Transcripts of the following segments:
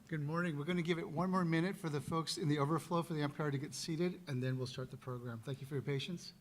Good morning. We're going to give it one more minute for the folks in the overflow for the Empire to get seated, and then we'll start the program. Thank you for your patience.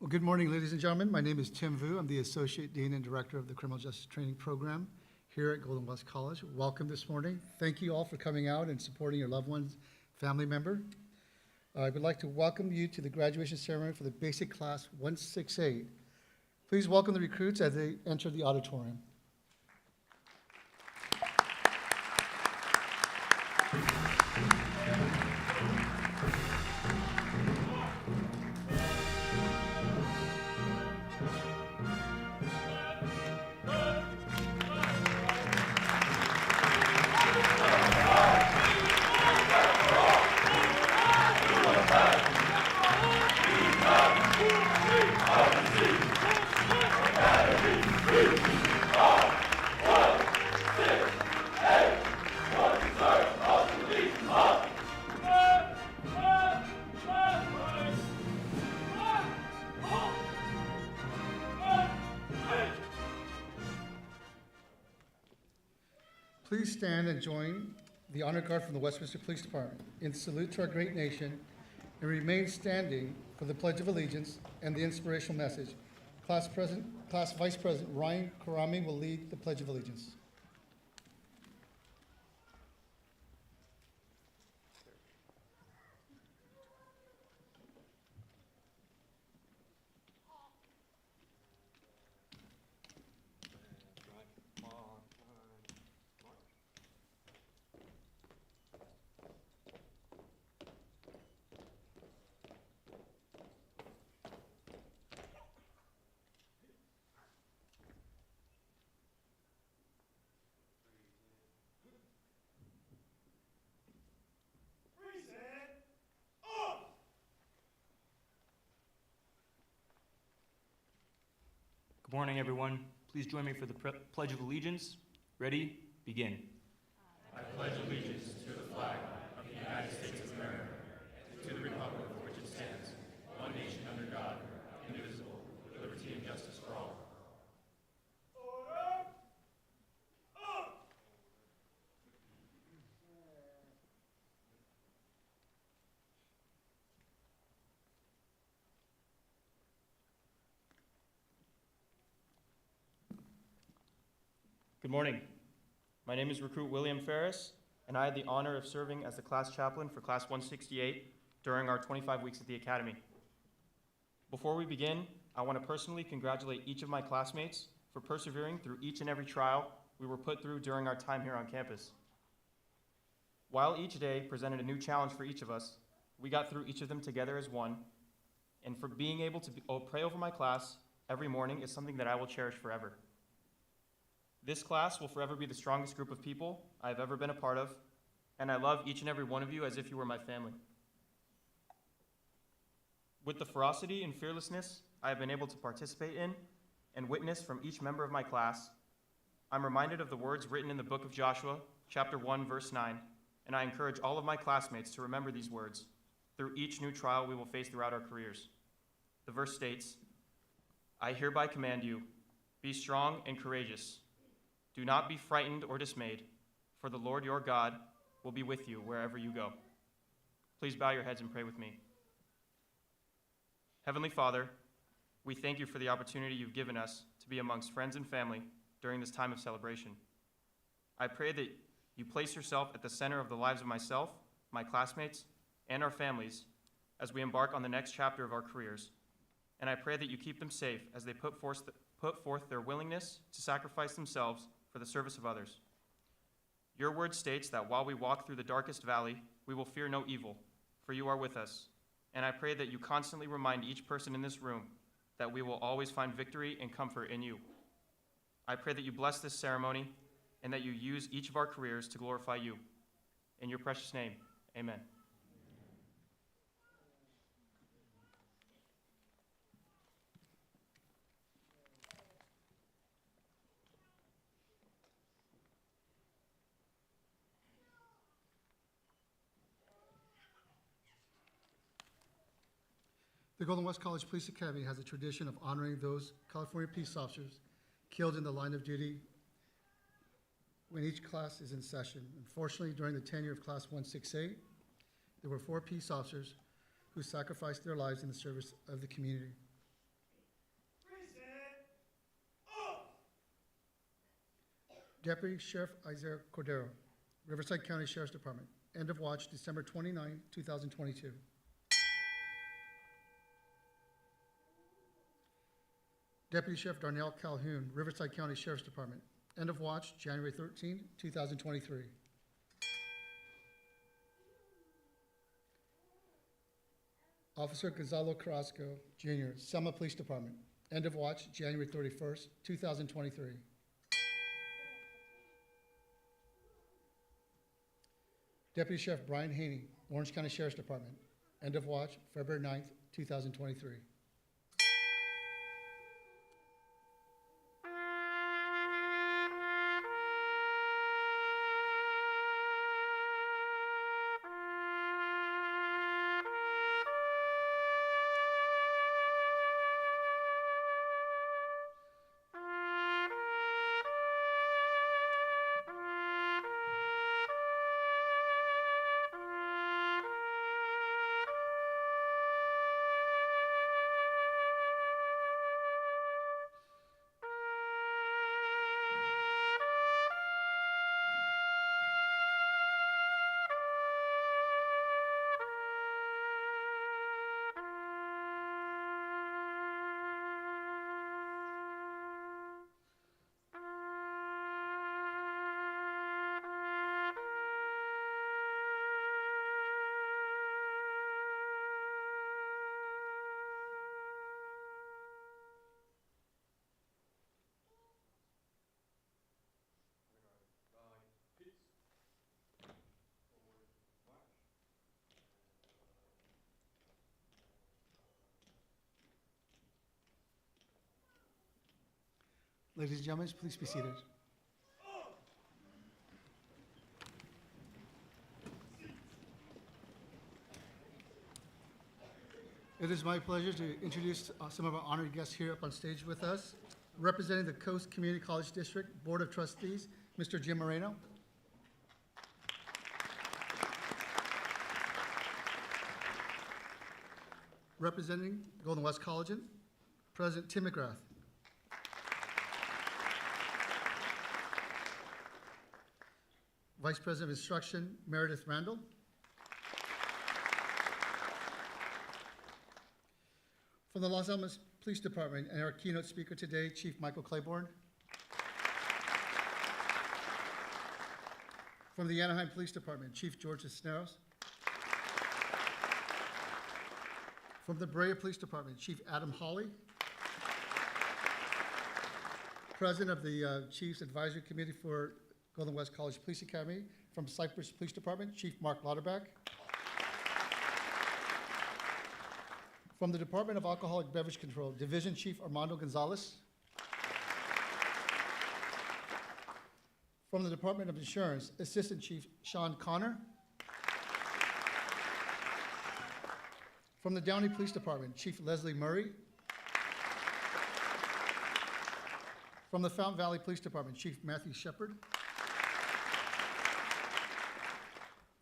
Well, good morning, ladies and gentlemen. My name is Tim Vu. I'm the Associate Dean and Director of the Criminal Justice Training Program here at Golden West College. Welcome this morning. Thank you all for coming out and supporting your loved one's family member. I would like to welcome you to the graduation ceremony for the basic class 168. Please welcome the recruits as they enter the auditorium. Please stand and join the honor guard from the Westminster Police Department in salute to our great nation, and remain standing for the Pledge of Allegiance and the inspirational message. Class Vice President Ryan Karami will lead the Pledge of Allegiance. Good morning, everyone. Please join me for the Pledge of Allegiance. Ready? Begin. I pledge allegiance to the flag of the United States of America and to the republic for which it stands, one nation under God, indivisible, with liberty and justice for all. Good morning. My name is Recruit William Ferris, and I had the honor of serving as the class chaplain for Class 168 during our 25 weeks at the Academy. Before we begin, I want to personally congratulate each of my classmates for persevering through each and every trial we were put through during our time here on campus. While each day presented a new challenge for each of us, we got through each of them together as one, and for being able to pray over my class every morning is something that I will cherish forever. This class will forever be the strongest group of people I have ever been a part of, and I love each and every one of you as if you were my family. With the ferocity and fearlessness I have been able to participate in and witness from each member of my class, I'm reminded of the words written in the book of Joshua, chapter 1, verse 9, and I encourage all of my classmates to remember these words through each new trial we will face throughout our careers. The verse states, "I hereby command you, be strong and courageous. Do not be frightened or dismayed, for the Lord your God will be with you wherever you go." Please bow your heads and pray with me. Heavenly Father, we thank you for the opportunity you've given us to be amongst friends and family during this time of celebration. I pray that you place yourself at the center of the lives of myself, my classmates, and our families as we embark on the next chapter of our careers. And I pray that you keep them safe as they put forth their willingness to sacrifice themselves for the service of others. Your word states that while we walk through the darkest valley, we will fear no evil, for you are with us. And I pray that you constantly remind each person in this room that we will always find victory and comfort in you. I pray that you bless this ceremony and that you use each of our careers to glorify you. In your precious name, amen. The Golden West College Police Academy has a tradition of honoring those California peace officers killed in the line of duty when each class is in session. Unfortunately, during the tenure of Class 168, there were 4 peace officers who sacrificed their lives in the service of the community. Deputy Sheriff Isaiah Cordero, Riverside County Sheriff's Department. End of watch, December 29, 2022. Deputy Sheriff Darnell Calhoun, Riverside County Sheriff's Department. End of watch, January 13, 2023. Officer Gonzalo Carrasco, Jr., Selma Police Department. End of watch, January 31st, 2023. Deputy Sheriff Brian Haney, Orange County Sheriff's Department. End of watch, February 9th, 2023. Ladies and gentlemen, please be seated. It is my pleasure to introduce some of our honored guests here up on stage with us. Representing the Coast Community College District Board of Trustees, Mr. Jim Moreno. Representing Golden West College, President Tim McGrath. Vice President of Instruction, Meredith Randall. From the Los Alamos Police Department, and our keynote speaker today, Chief Michael Claiborne. From the Anaheim Police Department, Chief George Cisneros. From the Brea Police Department, Chief Adam Hawley. President of the Chiefs Advisory Committee for Golden West College Police Academy. From Cypress Police Department, Chief Mark Lauterbach. From the Department of Alcoholic Beverage Control, Division Chief Armando Gonzalez. From the Department of Insurance, Assistant Chief Sean Connor. From the Downey Police Department, Chief Leslie Murray. From the Fountain Valley Police Department, Chief Matthew Shepard.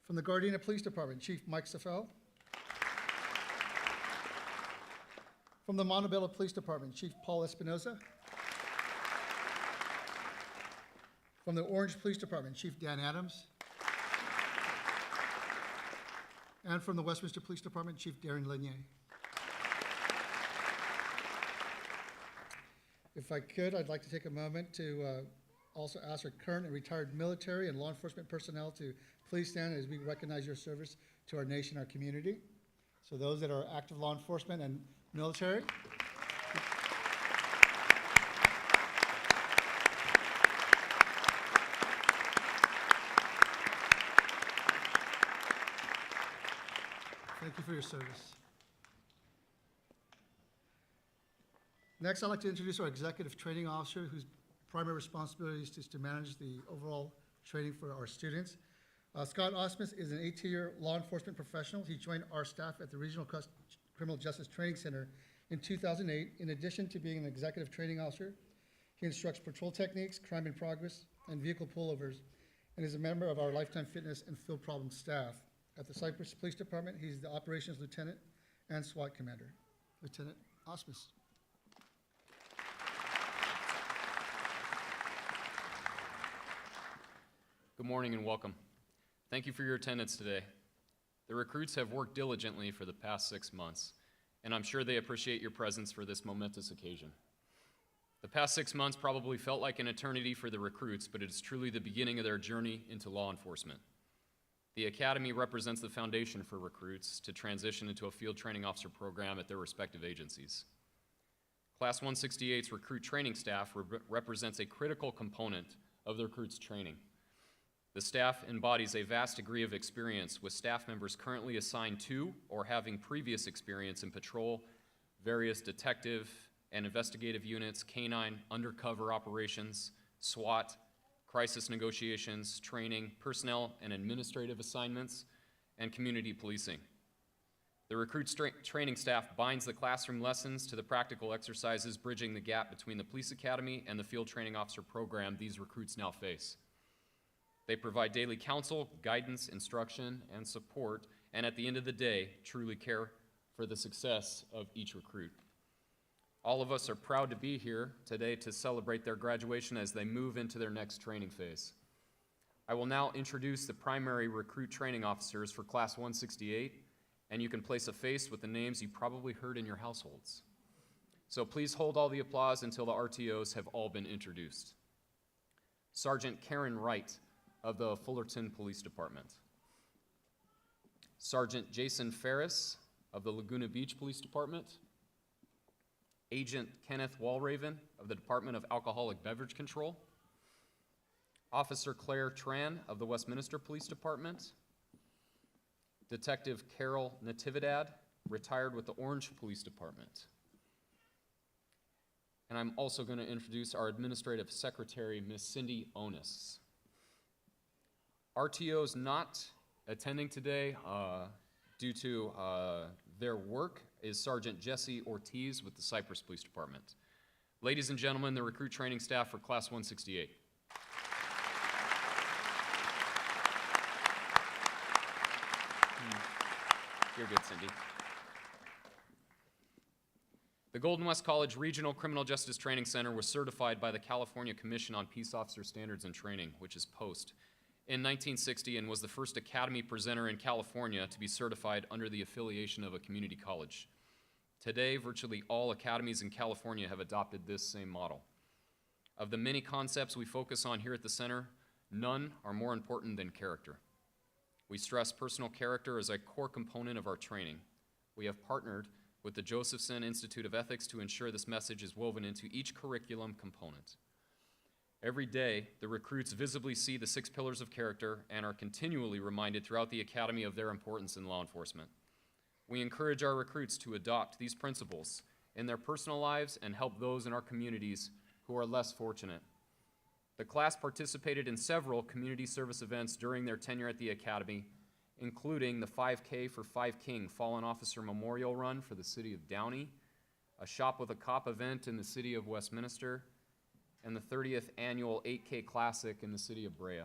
From the Gardena Police Department, Chief Mike Safel. From the Montebello Police Department, Chief Paul Espinoza. From the Orange Police Department, Chief Dan Adams. And from the Westminster Police Department, Chief Darren Lanier. If I could, I'd like to take a moment to also ask our current and retired military and law enforcement personnel to please stand as we recognize your service to our nation, our community. So those that are active law enforcement and military. Thank you for your service. Next, I'd like to introduce our Executive Training Officer, whose primary responsibility is to manage the overall training for our students. Scott Osmus is an 18-year law enforcement professional. He joined our staff at the Regional Criminal Justice Training Center in 2008. In addition to being an executive training officer, he instructs patrol techniques, crime in progress, and vehicle pullovers, and is a member of our Lifetime Fitness and Field Problem staff. At the Cypress Police Department, he's the Operations Lieutenant and SWAT Commander. Lieutenant Osmus. Good morning and welcome. Thank you for your attendance today. The recruits have worked diligently for the past 6 months, and I'm sure they appreciate your presence for this momentous occasion. The past 6 months probably felt like an eternity for the recruits, but it is truly the beginning of their journey into law enforcement. The Academy represents the foundation for recruits to transition into a field training officer program at their respective agencies. Class 168's recruit training staff represents a critical component of the recruits' training. The staff embodies a vast degree of experience, with staff members currently assigned to or having previous experience in patrol, various detective and investigative units, canine, undercover operations, SWAT, crisis negotiations, training, personnel and administrative assignments, and community policing. The recruit training staff binds the classroom lessons to the practical exercises, bridging the gap between the police academy and the field training officer program these recruits now face. They provide daily counsel, guidance, instruction, and support, and at the end of the day, truly care for the success of each recruit. All of us are proud to be here today to celebrate their graduation as they move into their next training phase. I will now introduce the primary recruit training officers for Class 168, and you can place a face with the names you probably heard in your households. So please hold all the applause until the RTOs have all been introduced. Sergeant Karen Wright of the Fullerton Police Department. Sergeant Jason Ferris of the Laguna Beach Police Department. Agent Kenneth Walraven of the Department of Alcoholic Beverage Control. Officer Claire Tran of the Westminster Police Department. Detective Carol Natividad, retired with the Orange Police Department. And I'm also going to introduce our Administrative Secretary, Ms. Cindy Onis. RTOs not attending today due to their work is Sergeant Jesse Ortiz with the Cypress Police Department. Ladies and gentlemen, the recruit training staff for Class 168. You're good, Cindy. The Golden West College Regional Criminal Justice Training Center was certified by the California Commission on Peace Officer Standards and Training, which is POST, in 1960, and was the first academy presenter in California to be certified under the affiliation of a community college. Today, virtually all academies in California have adopted this same model. Of the many concepts we focus on here at the center, none are more important than character. We stress personal character as a core component of our training. We have partnered with the Josephson Institute of Ethics to ensure this message is woven into each curriculum component. Every day, the recruits visibly see the 6 pillars of character and are continually reminded throughout the academy of their importance in law enforcement. We encourage our recruits to adopt these principles in their personal lives and help those in our communities who are less fortunate. The class participated in several community service events during their tenure at the academy, including the 5K for 5 King Fallen Officer Memorial Run for the city of Downey, a Shop with a Cop event in the city of Westminster, and the 30th annual 8K Classic in the city of Brea.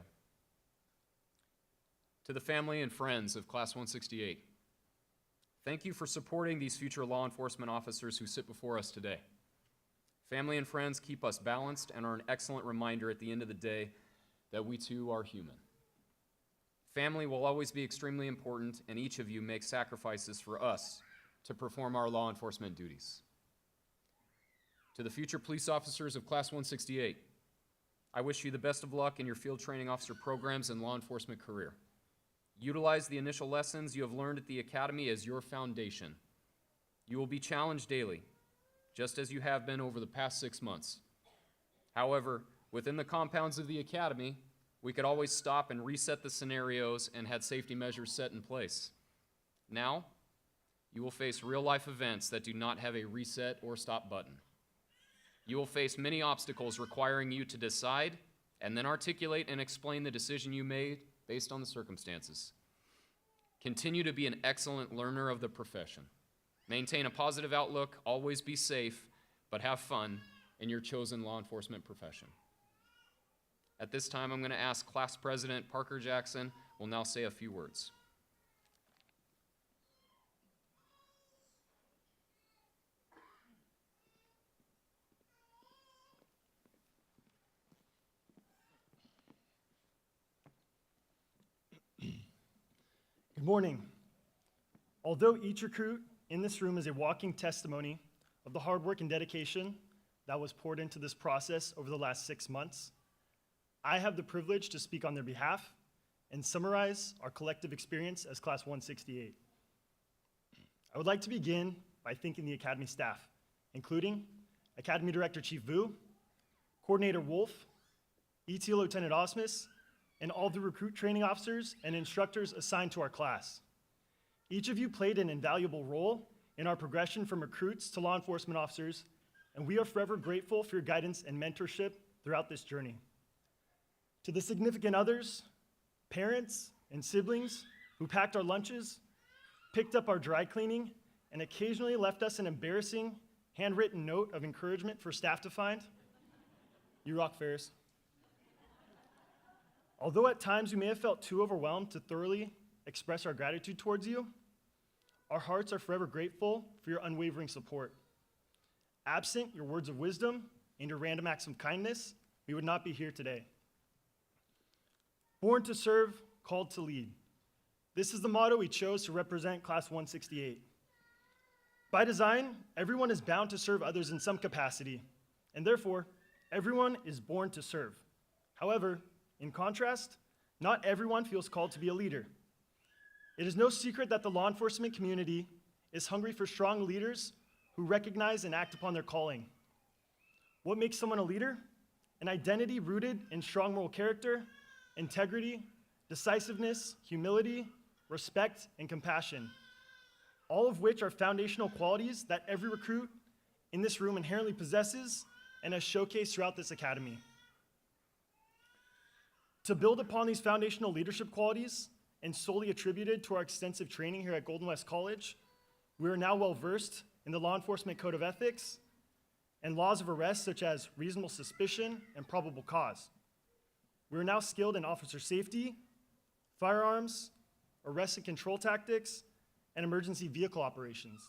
To the family and friends of Class 168, thank you for supporting these future law enforcement officers who sit before us today. Family and friends keep us balanced and are an excellent reminder at the end of the day that we too are human. Family will always be extremely important, and each of you makes sacrifices for us to perform our law enforcement duties. To the future police officers of Class 168, I wish you the best of luck in your field training officer programs and law enforcement career. Utilize the initial lessons you have learned at the academy as your foundation. You will be challenged daily, just as you have been over the past 6 months. However, within the compounds of the academy, we could always stop and reset the scenarios and had safety measures set in place. Now, you will face real-life events that do not have a reset or stop button. You will face many obstacles requiring you to decide and then articulate and explain the decision you made based on the circumstances. Continue to be an excellent learner of the profession. Maintain a positive outlook, always be safe, but have fun in your chosen law enforcement profession. At this time, I'm going to ask Class President Parker Jackson will now say a few words. Good morning. Although each recruit in this room is a walking testimony of the hard work and dedication that was poured into this process over the last 6 months, I have the privilege to speak on their behalf and summarize our collective experience as Class 168. I would like to begin by thanking the Academy staff, including Academy Director Chief Vu, Coordinator Wolf, ET Lieutenant Osmus, and all the recruit training officers and instructors assigned to our class. Each of you played an invaluable role in our progression from recruits to law enforcement officers, and we are forever grateful for your guidance and mentorship throughout this journey. To the significant others, parents, and siblings who packed our lunches, picked up our dry cleaning, and occasionally left us an embarrassing handwritten note of encouragement for staff to find, you rock, Ferris. Although at times we may have felt too overwhelmed to thoroughly express our gratitude towards you, our hearts are forever grateful for your unwavering support. Absent your words of wisdom and your random acts of kindness, we would not be here today. Born to serve, called to lead. This is the motto we chose to represent Class 168. By design, everyone is bound to serve others in some capacity, and therefore, everyone is born to serve. However, in contrast, not everyone feels called to be a leader. It is no secret that the law enforcement community is hungry for strong leaders who recognize and act upon their calling. What makes someone a leader? An identity rooted in strong moral character, integrity, decisiveness, humility, respect, and compassion, all of which are foundational qualities that every recruit in this room inherently possesses and has showcased throughout this academy. To build upon these foundational leadership qualities, and solely attributed to our extensive training here at Golden West College, we are now well-versed in the law enforcement code of ethics and laws of arrest such as reasonable suspicion and probable cause. We are now skilled in officer safety, firearms, arrest and control tactics, and emergency vehicle operations.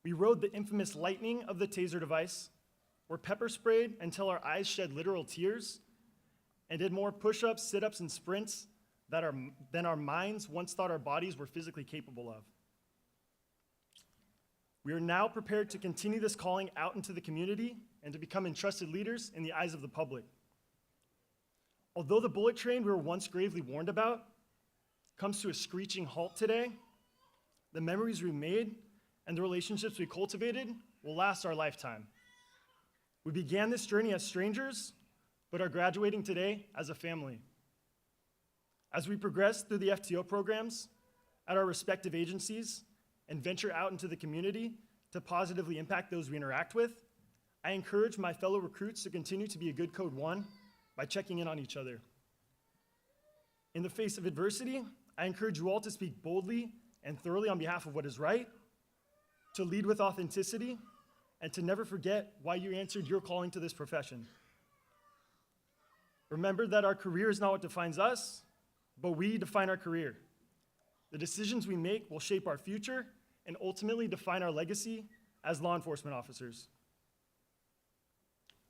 We rode the infamous lightning of the taser device, were pepper sprayed until our eyes shed literal tears, and did more push-ups, sit-ups, and sprints than our minds once thought our bodies were physically capable of. We are now prepared to continue this calling out into the community and to become entrusted leaders in the eyes of the public. Although the bullet train we were once gravely warned about comes to a screeching halt today, the memories we made and the relationships we cultivated will last our lifetime. We began this journey as strangers, but are graduating today as a family. As we progress through the FTO programs at our respective agencies and venture out into the community to positively impact those we interact with, I encourage my fellow recruits to continue to be a good Code 1 by checking in on each other. In the face of adversity, I encourage you all to speak boldly and thoroughly on behalf of what is right, to lead with authenticity, and to never forget why you answered your calling to this profession. Remember that our career is not what defines us, but we define our career. The decisions we make will shape our future and ultimately define our legacy as law enforcement officers.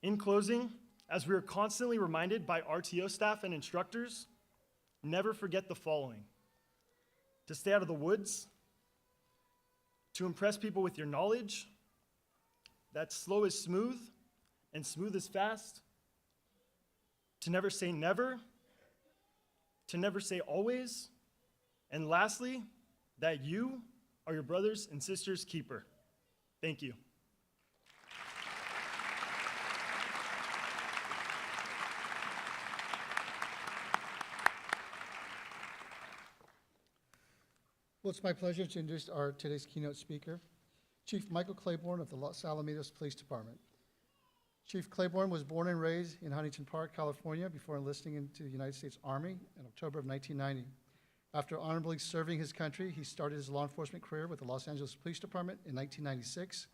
In closing, as we are constantly reminded by RTO staff and instructors, never forget the following: to stay out of the woods, to impress people with your knowledge, that slow is smooth and smooth is fast, to never say never, to never say always, and lastly, that you are your brothers and sisters' keeper. Thank you. Well, it's my pleasure to introduce today's keynote speaker, Chief Michael Claiborne of the Los Alamitos Police Department. Chief Claiborne was born and raised in Huntington Park, California, before enlisting into the United States Army in October of 1990. After honorably serving his country, he started his law enforcement career with the Los Angeles Police Department in 1996.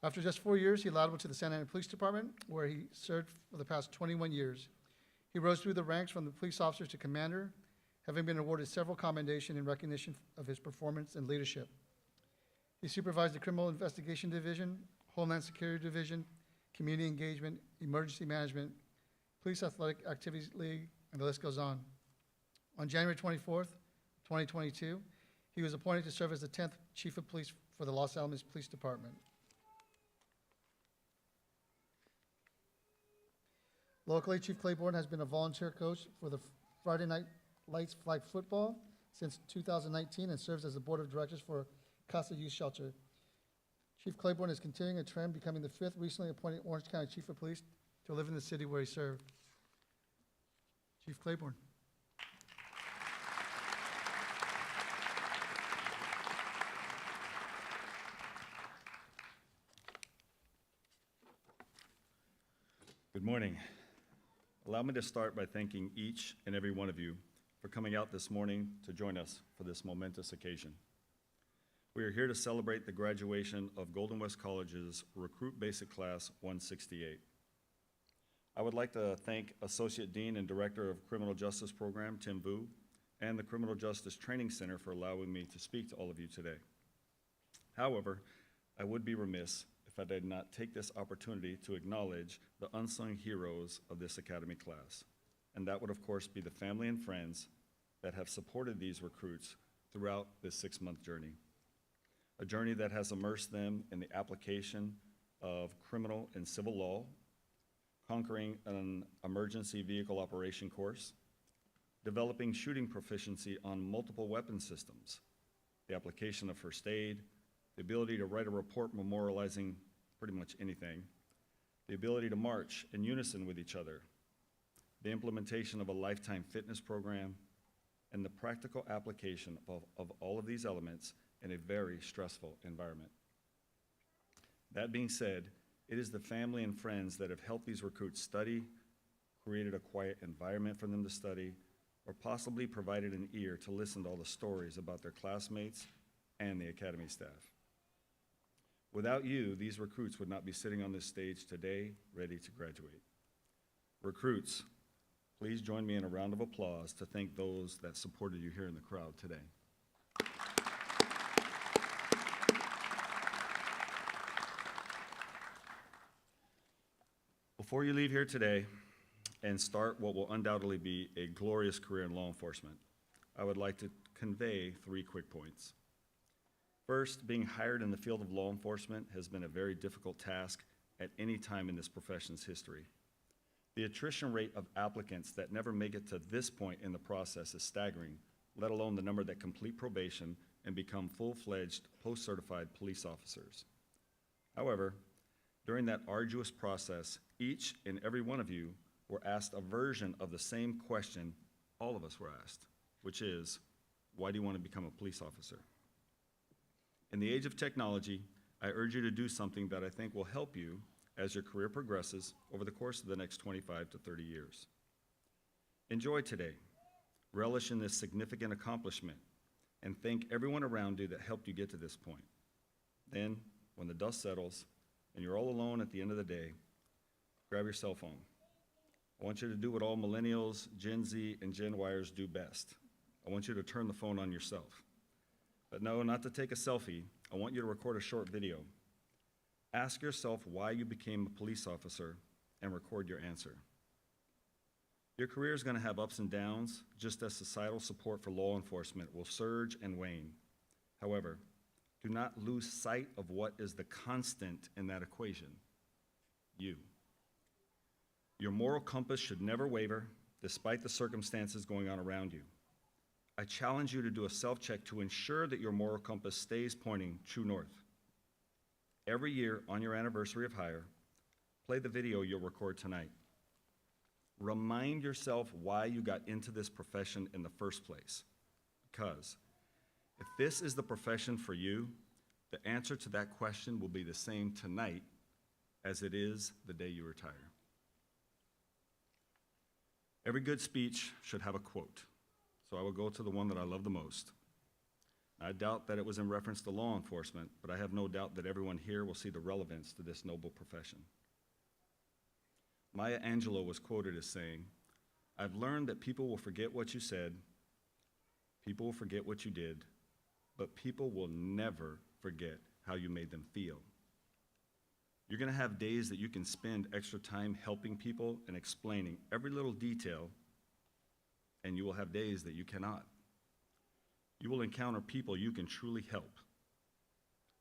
After just 4 years, he lateraled to the Santa Ana Police Department, where he served for the past 21 years. He rose through the ranks from the police officer to commander, having been awarded several commendations in recognition of his performance and leadership. He supervised the Criminal Investigation Division, Homeland Security Division, Community Engagement, Emergency Management, Police Athletic Activities League, and the list goes on. On January 24th, 2022, he was appointed to serve as the 10th Chief of Police for the Los Alamos Police Department. Locally, Chief Claiborne has been a volunteer coach for the Friday Night Lights flag football since 2019 and serves as the board of directors for Casa Youth Shelter. Chief Claiborne is continuing a trend, becoming the 5th recently appointed Orange County Chief of Police to live in the city where he served. Chief Claiborne. Good morning. Allow me to start by thanking each and every one of you for coming out this morning to join us for this momentous occasion. We are here to celebrate the graduation of Golden West College's Recruit Basic Class 168. I would like to thank Associate Dean and Director of Criminal Justice Program, Tim Vu, and the Criminal Justice Training Center for allowing me to speak to all of you today. However, I would be remiss if I did not take this opportunity to acknowledge the unsung heroes of this academy class. And that would, of course, be the family and friends that have supported these recruits throughout this 6-month journey. A journey that has immersed them in the application of criminal and civil law, conquering an emergency vehicle operation course, developing shooting proficiency on multiple weapon systems, the application of first aid, the ability to write a report memorializing pretty much anything, the ability to march in unison with each other, the implementation of a lifetime fitness program, and the practical application of all of these elements in a very stressful environment. That being said, it is the family and friends that have helped these recruits study, created a quiet environment for them to study, or possibly provided an ear to listen to all the stories about their classmates and the academy staff. Without you, these recruits would not be sitting on this stage today, ready to graduate. Recruits, please join me in a round of applause to thank those that supported you here in the crowd today. Before you leave here today and start what will undoubtedly be a glorious career in law enforcement, I would like to convey 3 quick points. First, being hired in the field of law enforcement has been a very difficult task at any time in this profession's history. The attrition rate of applicants that never make it to this point in the process is staggering, let alone the number that complete probation and become full-fledged, post-certified police officers. However, during that arduous process, each and every one of you were asked a version of the same question all of us were asked, which is, why do you want to become a police officer? In the age of technology, I urge you to do something that I think will help you as your career progresses over the course of the next 25 to 30 years. Enjoy today, relish in this significant accomplishment, and thank everyone around you that helped you get to this point. Then, when the dust settles and you're all alone at the end of the day, grab your cell phone. I want you to do what all millennials, Gen Z, and Gen Yers do best. I want you to turn the phone on yourself. But no, not to take a selfie. I want you to record a short video. Ask yourself why you became a police officer and record your answer. Your career is going to have ups and downs, just as societal support for law enforcement will surge and wane. However, do not lose sight of what is the constant in that equation: you. Your moral compass should never waver, despite the circumstances going on around you. I challenge you to do a self-check to ensure that your moral compass stays pointing true north. Every year on your anniversary of hire, play the video you'll record tonight. Remind yourself why you got into this profession in the first place. Because if this is the profession for you, the answer to that question will be the same tonight as it is the day you retire. Every good speech should have a quote. so I will go to the one that I love the most. I doubt that it was in reference to law enforcement, but I have no doubt that everyone here will see the relevance to this noble profession. Maya Angelou was quoted as saying, "I've learned that people will forget what you said, people will forget what you did, but people will never forget how you made them feel." You're going to have days that you can spend extra time helping people and explaining every little detail, and you will have days that you cannot. You will encounter people you can truly help,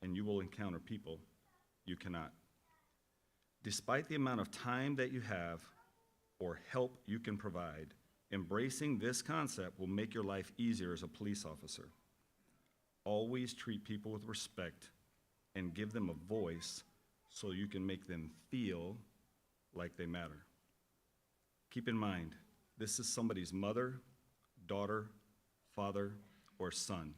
and you will encounter people you cannot. Despite the amount of time that you have or help you can provide, embracing this concept will make your life easier as a police officer. Always treat people with respect and give them a voice so you can make them feel like they matter. Keep in mind, this is somebody's mother, daughter, father, or son.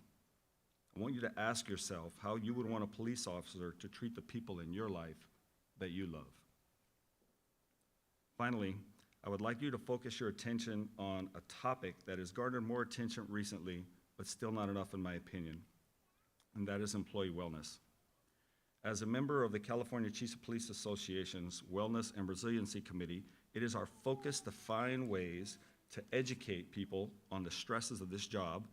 I want you to ask yourself how you would want a police officer to treat the people in your life that you love. Finally, I would like you to focus your attention on a topic that has garnered more attention recently, but still not enough in my opinion, and that is employee wellness. As a member of the California Chiefs of Police Association's Wellness and Resiliency Committee, it is our focus to find ways to educate people on the stresses of this job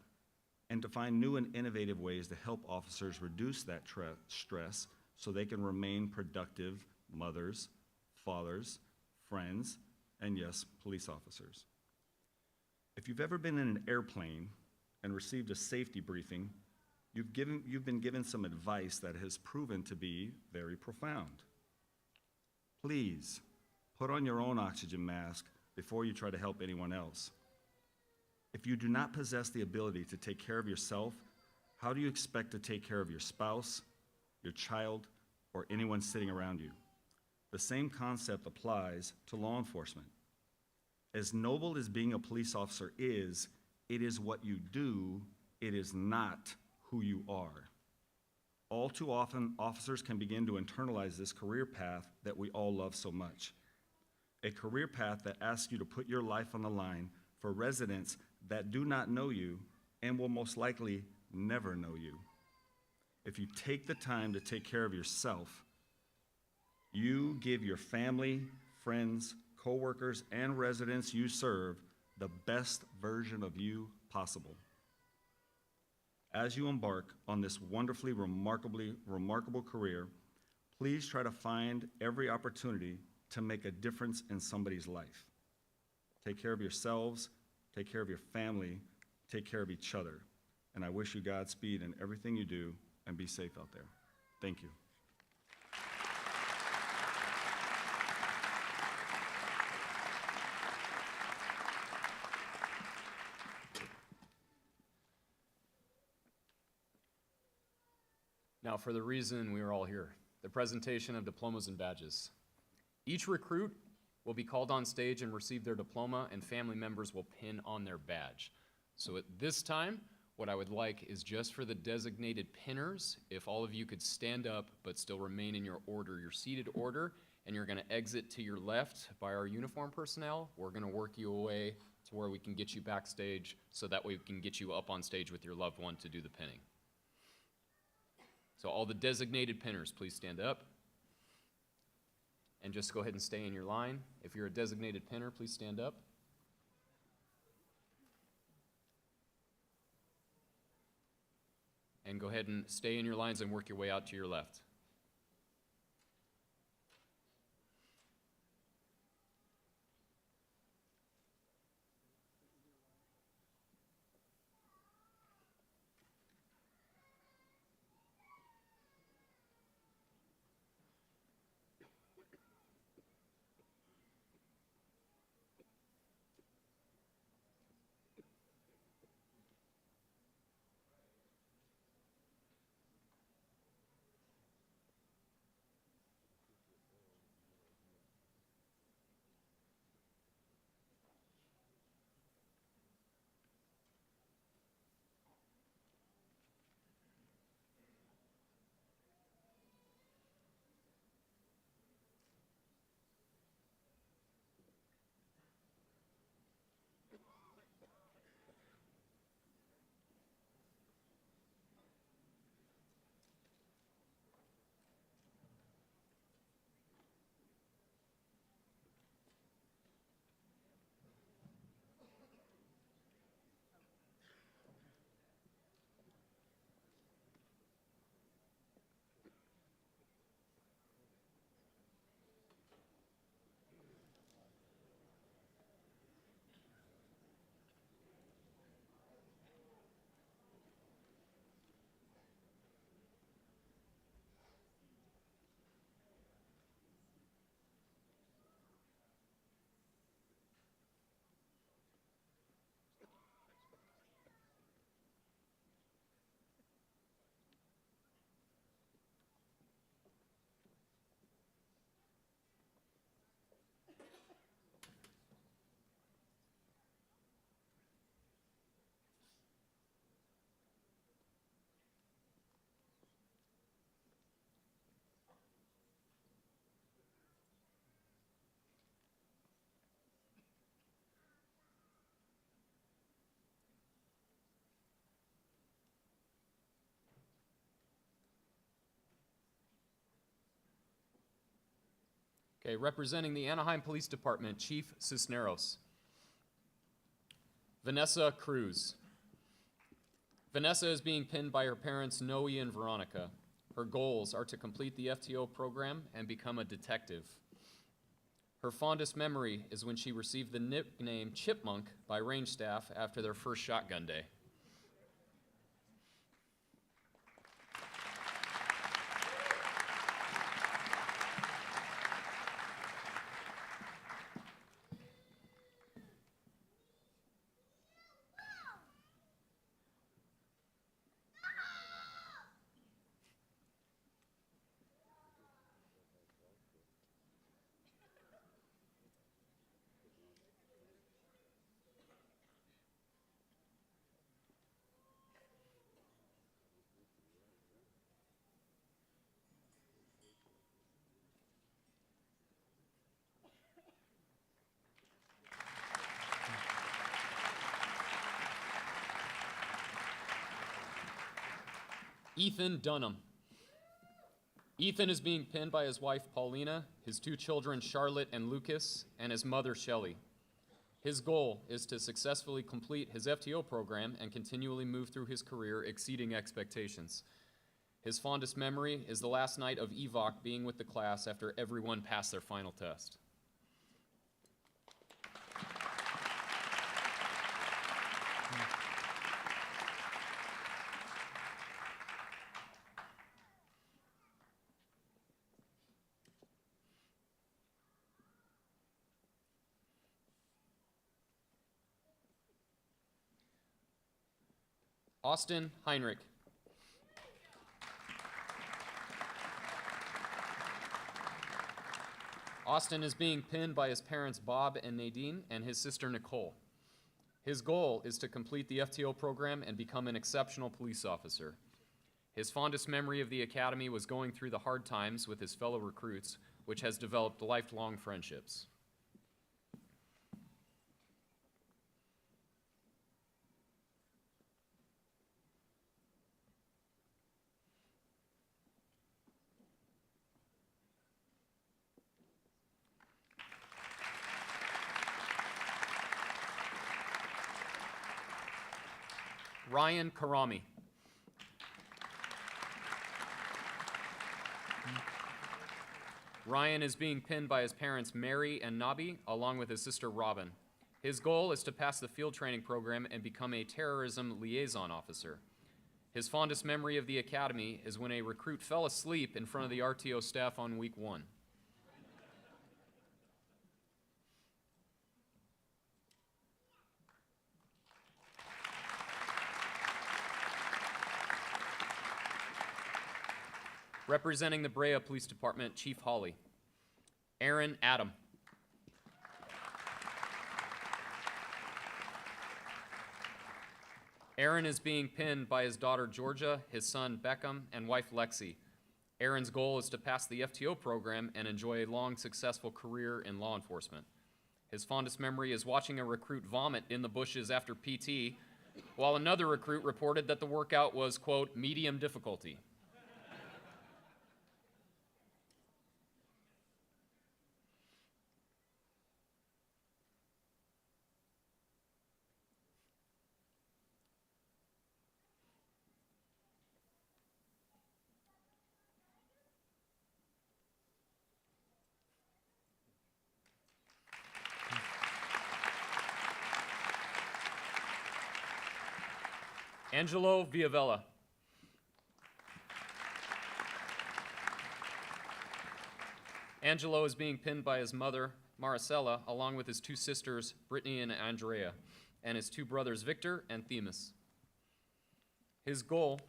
and to find new and innovative ways to help officers reduce that stress so they can remain productive mothers, fathers, friends, and yes, police officers. If you've ever been in an airplane and received a safety briefing, you've been given some advice that has proven to be very profound. Please, put on your own oxygen mask before you try to help anyone else. If you do not possess the ability to take care of yourself, how do you expect to take care of your spouse, your child, or anyone sitting around you? The same concept applies to law enforcement. As noble as being a police officer is, it is what you do, it is not who you are. All too often, officers can begin to internalize this career path that we all love so much. A career path that asks you to put your life on the line for residents that do not know you and will most likely never know you. If you take the time to take care of yourself, you give your family, friends, coworkers, and residents you serve the best version of you possible. As you embark on this wonderfully, remarkable career, please try to find every opportunity to make a difference in somebody's life. Take care of yourselves, take care of your family, take care of each other. And I wish you Godspeed in everything you do, and be safe out there. Thank you. Now, for the reason we are all here, the presentation of diplomas and badges. Each recruit will be called on stage and receive their diploma, and family members will pin on their badge. So at this time, what I would like is just for the designated pinners, if all of you could stand up but still remain in your order, your seated order, and you're going to exit to your left by our uniform personnel. We're going to work you away to where we can get you backstage so that way we can get you up on stage with your loved one to do the pinning. So all the designated pinners, please stand up. And just go ahead and stay in your line. If you're a designated pinner, please stand up. And go ahead and stay in your lines and work your way out to your left. Okay, representing the Anaheim Police Department, Chief Cisneros. Vanessa Cruz. Vanessa is being pinned by her parents, Noe and Veronica. Her goals are to complete the FTO program and become a detective. Her fondest memory is when she received the nickname Chipmunk by range staff after their first shotgun day. Ethan Dunham. Ethan is being pinned by his wife Paulina, his 2 children Charlotte and Lucas, and his mother Shelley. His goal is to successfully complete his FTO program and continually move through his career exceeding expectations. His fondest memory is the last night of EVOC being with the class after everyone passed their final test. Austin Heinrich. Austin is being pinned by his parents Bob and Nadine and his sister Nicole. His goal is to complete the FTO program and become an exceptional police officer. His fondest memory of the academy was going through the hard times with his fellow recruits, which has developed lifelong friendships. Ryan Karami. Ryan is being pinned by his parents Mary and Nabi, along with his sister Robin. His goal is to pass the field training program and become a terrorism liaison officer. His fondest memory of the academy is when a recruit fell asleep in front of the RTO staff on week 1. Representing the Brea Police Department, Chief Hawley. Aaron Adam. Aaron is being pinned by his daughter Georgia, his son Beckham, and wife Lexi. Aaron's goal is to pass the FTO program and enjoy a long, successful career in law enforcement. His fondest memory is watching a recruit vomit in the bushes after PT, while another recruit reported that the workout was, quote, medium difficulty. Angelo Villavella. Angelo is being pinned by his mother, Maricela, along with his 2 sisters, Brittany and Andrea, and his 2 brothers, Victor and Themis. His goal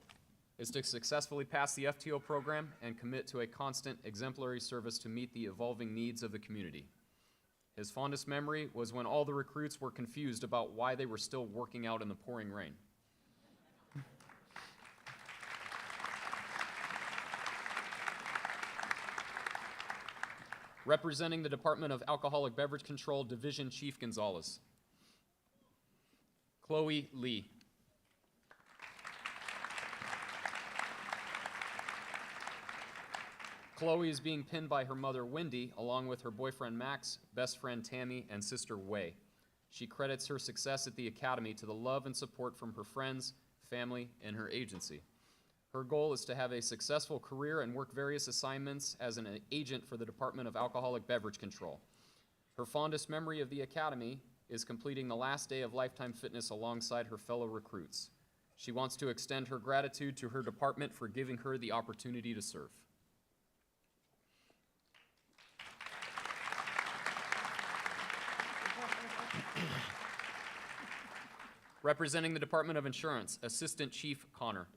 is to successfully pass the FTO program and commit to a constant, exemplary service to meet the evolving needs of the community. His fondest memory was when all the recruits were confused about why they were still working out in the pouring rain. Representing the Department of Alcoholic Beverage Control, Division Chief Gonzalez. Chloe Lee. Chloe is being pinned by her mother, Wendy, along with her boyfriend, Max, best friend, Tammy, and sister, Wei. She credits her success at the academy to the love and support from her friends, family, and her agency. Her goal is to have a successful career and work various assignments as an agent for the Department of Alcoholic Beverage Control. Her fondest memory of the academy is completing the last day of Lifetime Fitness alongside her fellow recruits. She wants to extend her gratitude to her department for giving her the opportunity to serve. Representing the Department of Insurance, Assistant Chief Connor.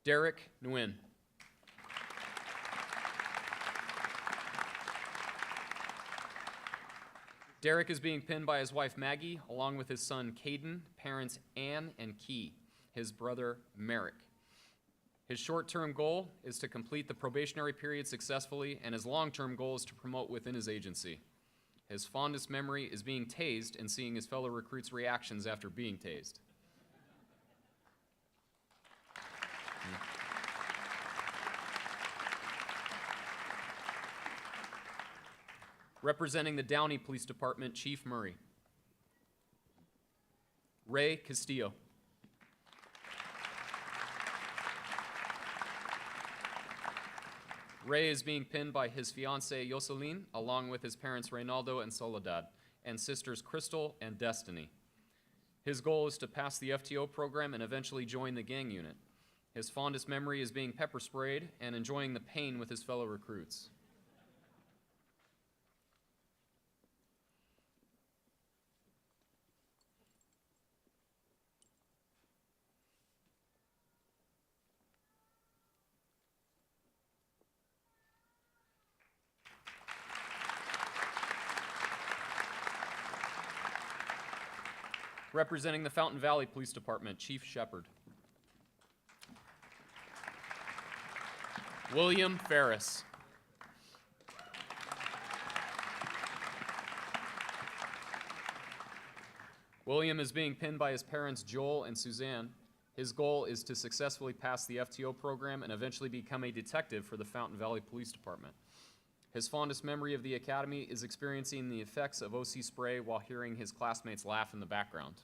Derek Nguyen. Derek is being pinned by his wife Maggie, along with his son Caden, parents Ann and Key, his brother Merrick. His short-term goal is to complete the probationary period successfully, and his long-term goal is to promote within his agency. His fondest memory is being tased and seeing his fellow recruits' reactions after being tased. Representing the Downey Police Department, Chief Murray. Ray Castillo. Ray is being pinned by his fiancée Yoselin, along with his parents Reynaldo and Soledad, and sisters Crystal and Destiny. His goal is to pass the FTO program and eventually join the gang unit. His fondest memory is being pepper sprayed and enjoying the pain with his fellow recruits. Representing the Fountain Valley Police Department, Chief Shepard. William Ferris. William is being pinned by his parents, Joel and Suzanne. His goal is to successfully pass the FTO program and eventually become a detective for the Fountain Valley Police Department. His fondest memory of the academy is experiencing the effects of OC spray while hearing his classmates laugh in the background.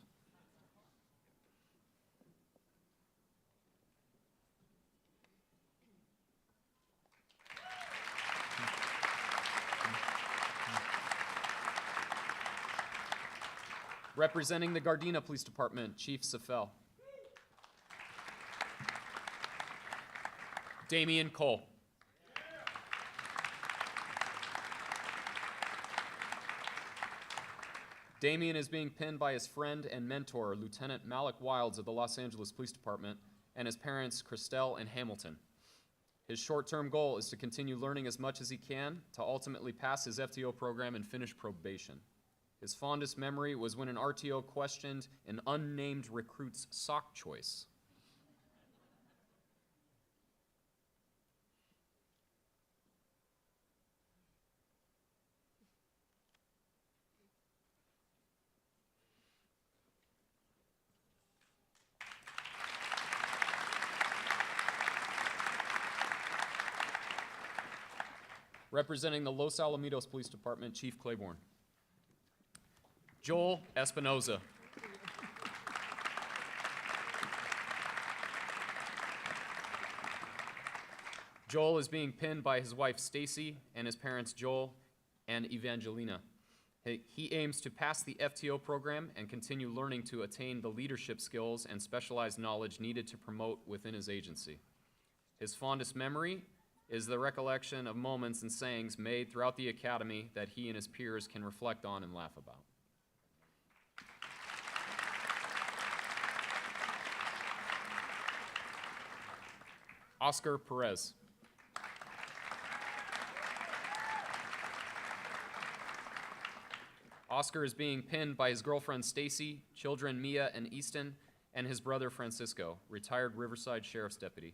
Representing the Gardena Police Department, Chief Safel. Damian Cole. Damian is being pinned by his friend and mentor, Lieutenant Malik Wilds of the Los Angeles Police Department, and his parents, Christelle and Hamilton. His short-term goal is to continue learning as much as he can to ultimately pass his FTO program and finish probation. His fondest memory was when an RTO questioned an unnamed recruit's sock choice. Representing the Los Alamitos Police Department, Chief Claiborne. Joel Espinoza. Joel is being pinned by his wife Stacy and his parents Joel and Evangelina. He aims to pass the FTO program and continue learning to attain the leadership skills and specialized knowledge needed to promote within his agency. His fondest memory is the recollection of moments and sayings made throughout the academy that he and his peers can reflect on and laugh about. Oscar Perez. Oscar is being pinned by his girlfriend Stacy, children Mia and Easton, and his brother Francisco, retired Riverside Sheriff's Deputy.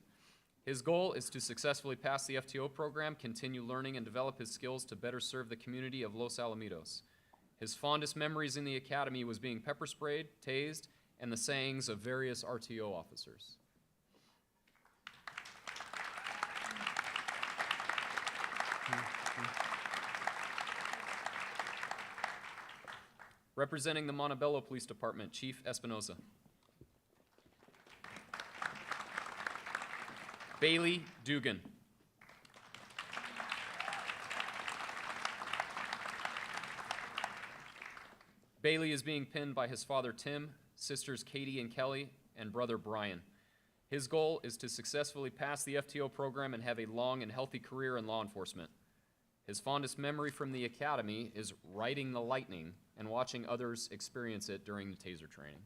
His goal is to successfully pass the FTO program, continue learning, and develop his skills to better serve the community of Los Alamitos. His fondest memories in the academy was being pepper sprayed, tased, and the sayings of various RTO officers. Representing the Montebello Police Department, Chief Espinoza. Bailey Dugan. Bailey is being pinned by his father Tim, sisters Katie and Kelly, and brother Brian. His goal is to successfully pass the FTO program and have a long and healthy career in law enforcement. His fondest memory from the academy is riding the lightning and watching others experience it during the taser training.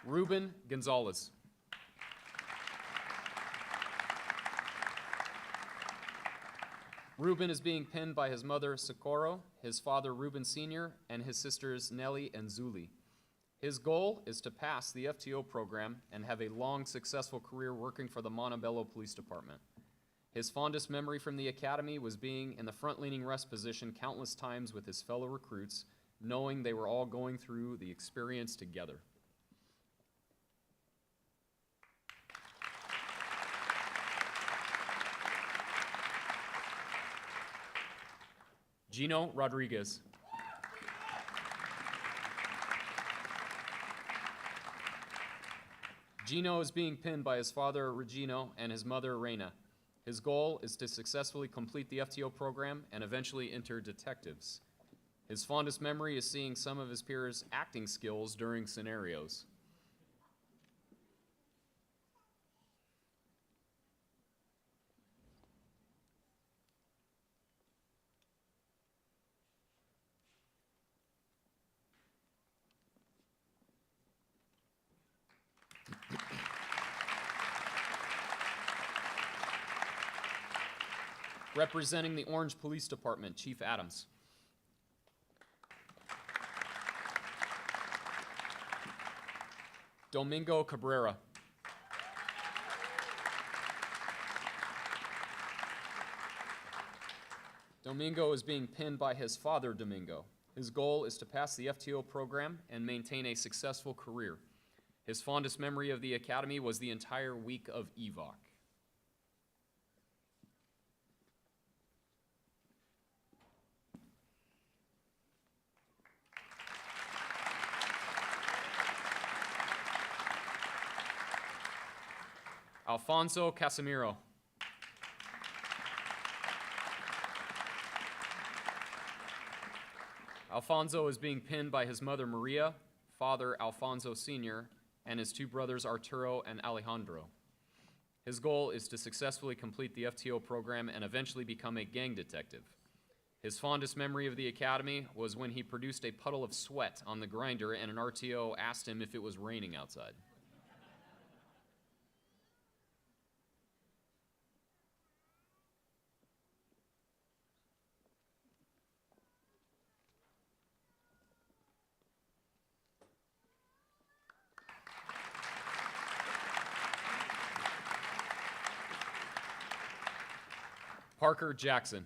Ruben Gonzalez. Ruben is being pinned by his mother, Socorro, his father, Ruben Sr., and his sisters, Nellie and Zuli. His goal is to pass the FTO program and have a long, successful career working for the Montebello Police Department. His fondest memory from the academy was being in the front-leaning rest position countless times with his fellow recruits, knowing they were all going through the experience together. Gino Rodriguez. Gino is being pinned by his father, Regino, and his mother, Reina. His goal is to successfully complete the FTO program and eventually enter detectives. His fondest memory is seeing some of his peers' acting skills during scenarios. Representing the Orange Police Department, Chief Adams. Domingo Cabrera. Domingo is being pinned by his father, Domingo. His goal is to pass the FTO program and maintain a successful career. His fondest memory of the academy was the entire week of EVOC. Alfonso Casimiro. Alfonso is being pinned by his mother Maria, father Alfonso Sr., and his two brothers Arturo and Alejandro. His goal is to successfully complete the FTO program and eventually become a gang detective. His fondest memory of the academy was when he produced a puddle of sweat on the grinder and an RTO asked him if it was raining outside. Parker Jackson.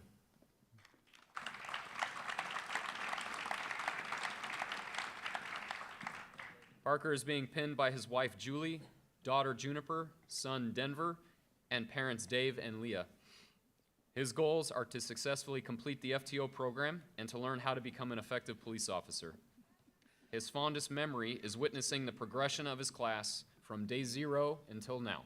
Parker is being pinned by his wife Julie, daughter Juniper, son Denver, and parents Dave and Leah. His goals are to successfully complete the FTO program and to learn how to become an effective police officer. His fondest memory is witnessing the progression of his class from day 0 until now.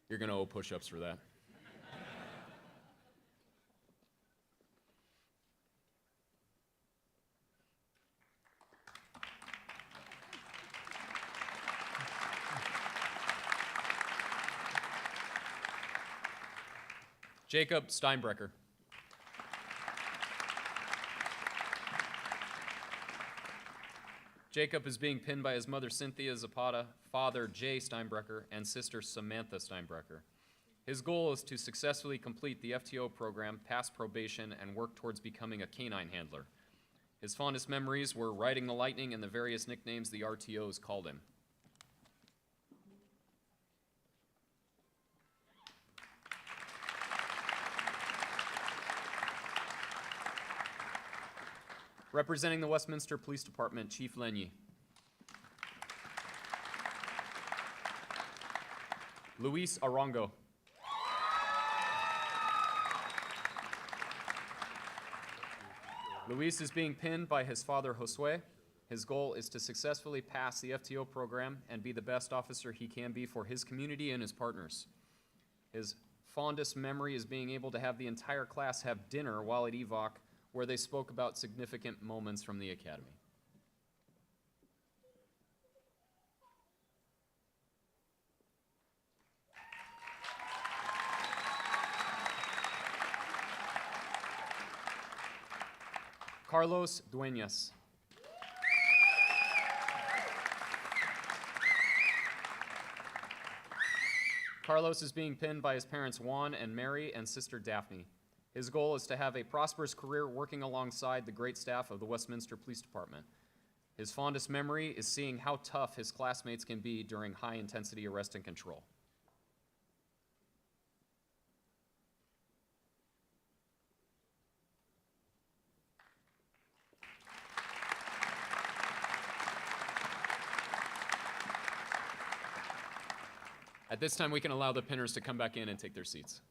You're going to owe push-ups for that. Jacob Steinbrecher. Jacob is being pinned by his mother Cynthia Zapata, father Jay Steinbrecher, and sister Samantha Steinbrecher. His goal is to successfully complete the FTO program, pass probation, and work towards becoming a canine handler. His fondest memories were riding the Lightning and the various nicknames the RTOs called him. Representing the Westminster Police Department, Chief Lenyi. Luis Arango. Luis is being pinned by his father, Josue. His goal is to successfully pass the FTO program and be the best officer he can be for his community and his partners. His fondest memory is being able to have the entire class have dinner while at EVOC, where they spoke about significant moments from the academy. Carlos Dueñas. Carlos is being pinned by his parents Juan and Mary and sister Daphne. His goal is to have a prosperous career working alongside the great staff of the Westminster Police Department. His fondest memory is seeing how tough his classmates can be during high-intensity arrest and control. At this time, we can allow the pinners to come back in and take their seats.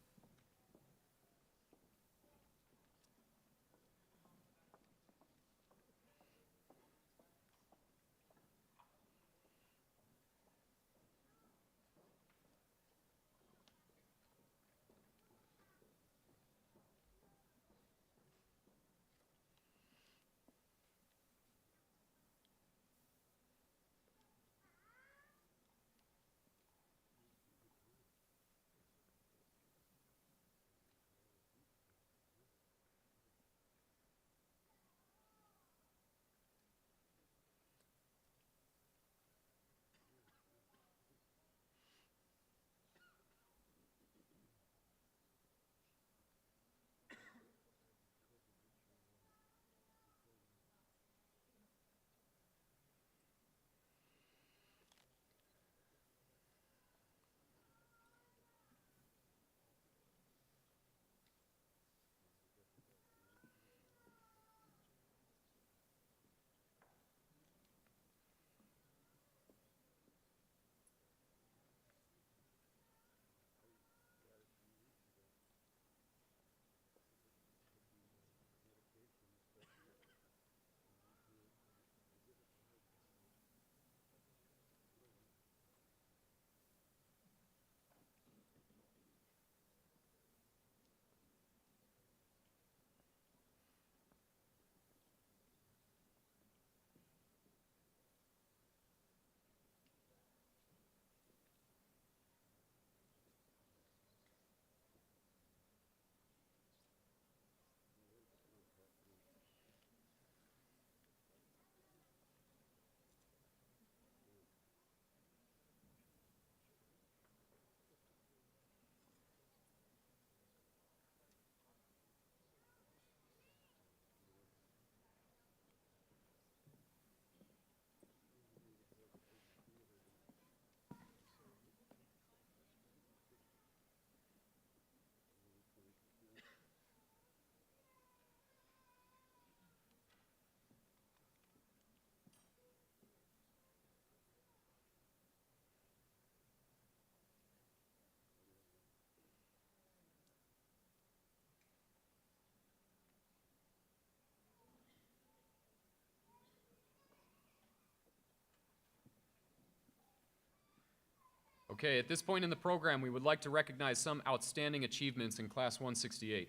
Okay, at this point in the program, we would like to recognize some outstanding achievements in Class 168.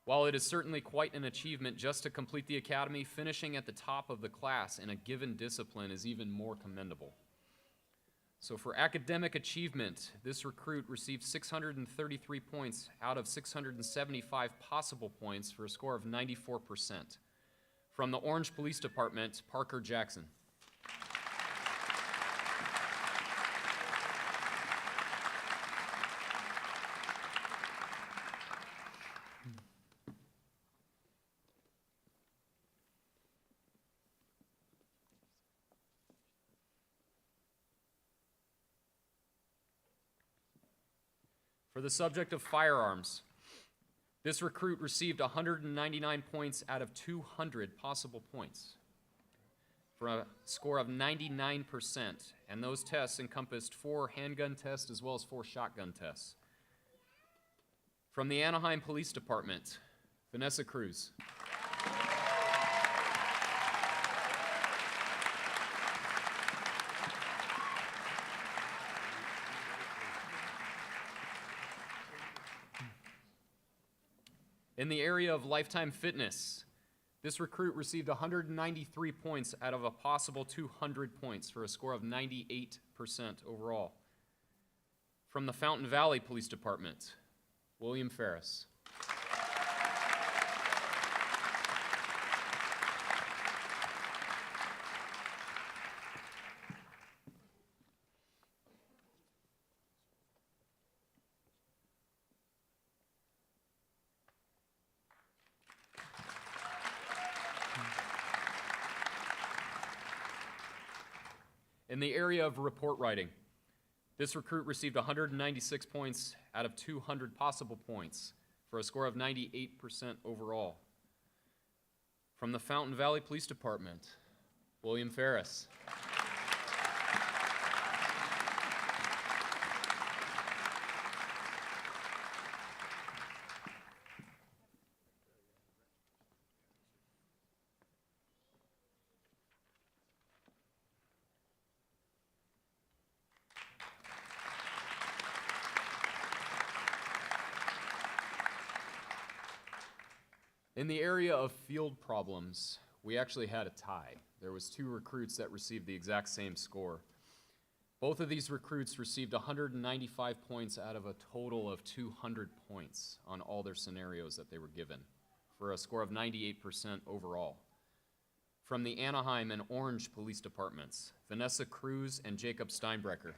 While it is certainly quite an achievement just to complete the academy, finishing at the top of the class in a given discipline is even more commendable. So for academic achievement, this recruit received 633 points out of 675 possible points for a score of 94%. From the Orange Police Department, Parker Jackson. For the subject of firearms, this recruit received 199 points out of 200 possible points for a score of 99%, and those tests encompassed 4 handgun tests as well as 4 shotgun tests. From the Anaheim Police Department, Vanessa Cruz. In the area of lifetime fitness, this recruit received 193 points out of a possible 200 points for a score of 98% overall. From the Fountain Valley Police Department, William Ferris. In the area of report writing, this recruit received 196 points out of 200 possible points for a score of 98% overall. From the Fountain Valley Police Department, William Ferris. In the area of field problems, we actually had a tie. There was 2 recruits that received the exact same score. Both of these recruits received 195 points out of a total of 200 points on all their scenarios that they were given, for a score of 98% overall. From the Anaheim and Orange Police Departments, Vanessa Cruz and Jacob Steinbrecher.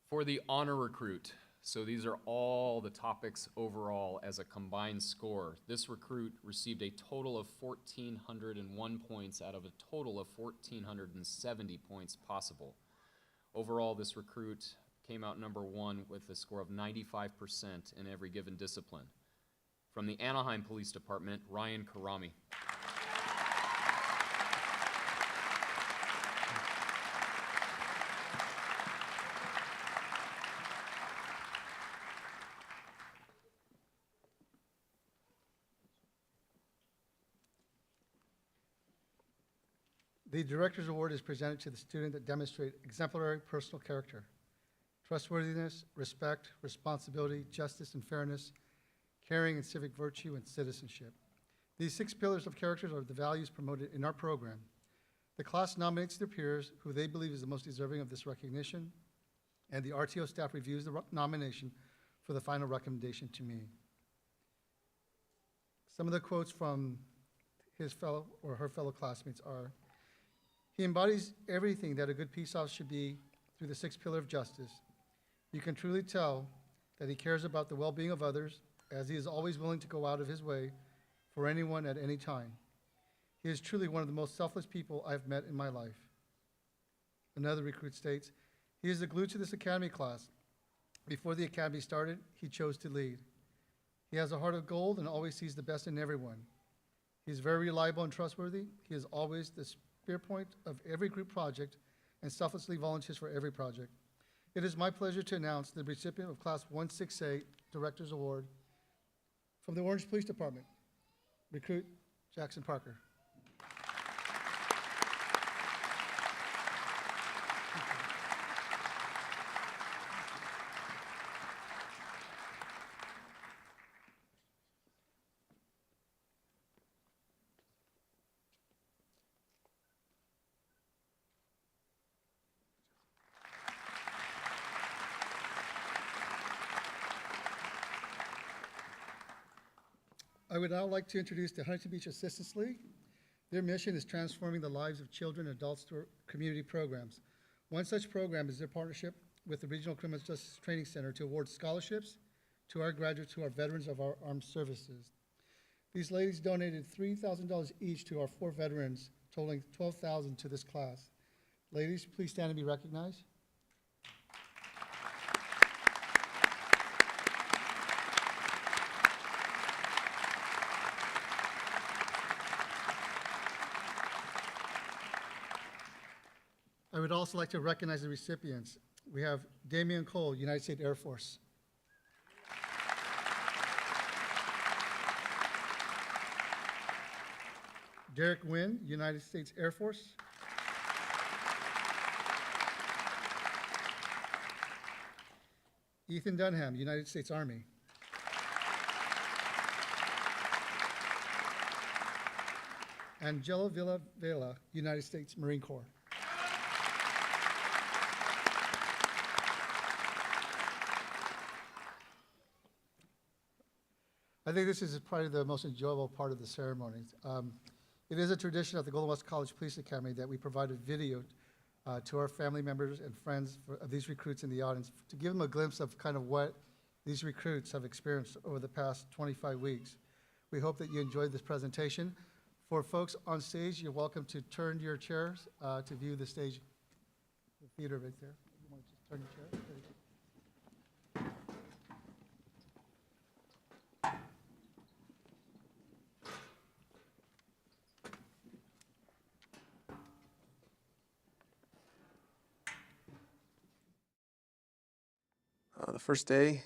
For the honor recruit, so these are all the topics overall as a combined score. This recruit received a total of 1,401 points out of a total of 1,470 points possible. Overall, this recruit came out number 1 with a score of 95% in every given discipline. From the Anaheim Police Department, Ryan Karami. The Director's Award is presented to the student that demonstrates exemplary personal character, trustworthiness, respect, responsibility, justice and fairness, caring and civic virtue, and citizenship. These 6 pillars of character are the values promoted in our program. The class nominates their peers who they believe is the most deserving of this recognition, and the RTO staff reviews the nomination for the final recommendation to me. Some of the quotes from his fellow or her fellow classmates are, "He embodies everything that a good peace officer should be through the 6th pillar of justice. You can truly tell that he cares about the well-being of others, as he is always willing to go out of his way for anyone at any time. He is truly one of the most selfless people I've met in my life." Another recruit states, "He is the glue to this academy class. Before the academy started, he chose to lead. He has a heart of gold and always sees the best in everyone. He is very reliable and trustworthy. He is always the spear point of every group project and selflessly volunteers for every project. It is my pleasure to announce the recipient of Class 168 Director's Award from the Orange Police Department, Recruit Jackson Parker." I would now like to introduce the Huntington Beach Assistance League. Their mission is transforming the lives of children and adults through community programs. One such program is their partnership with the Regional Criminal Justice Training Center to award scholarships to our graduates who are veterans of our armed services. These ladies donated $3,000 each to our 4 veterans, totaling $12,000 to this class. Ladies, please stand and be recognized. I would also like to recognize the recipients. We have Damian Cole, United States Air Force. Derek Wynn, United States Air Force. Ethan Dunham, United States Army. Angela Villavela, United States Marine Corps. I think this is probably the most enjoyable part of the ceremony. It is a tradition at the Golden West College Police Academy that we provide a video to our family members and friends of these recruits in the audience to give them a glimpse of kind of what these recruits have experienced over the past 25 weeks. We hope that you enjoyed this presentation. For folks on stage, you're welcome to turn your chairs to view the stage, the theater right there. You want to just turn your chair? There you go. The first day,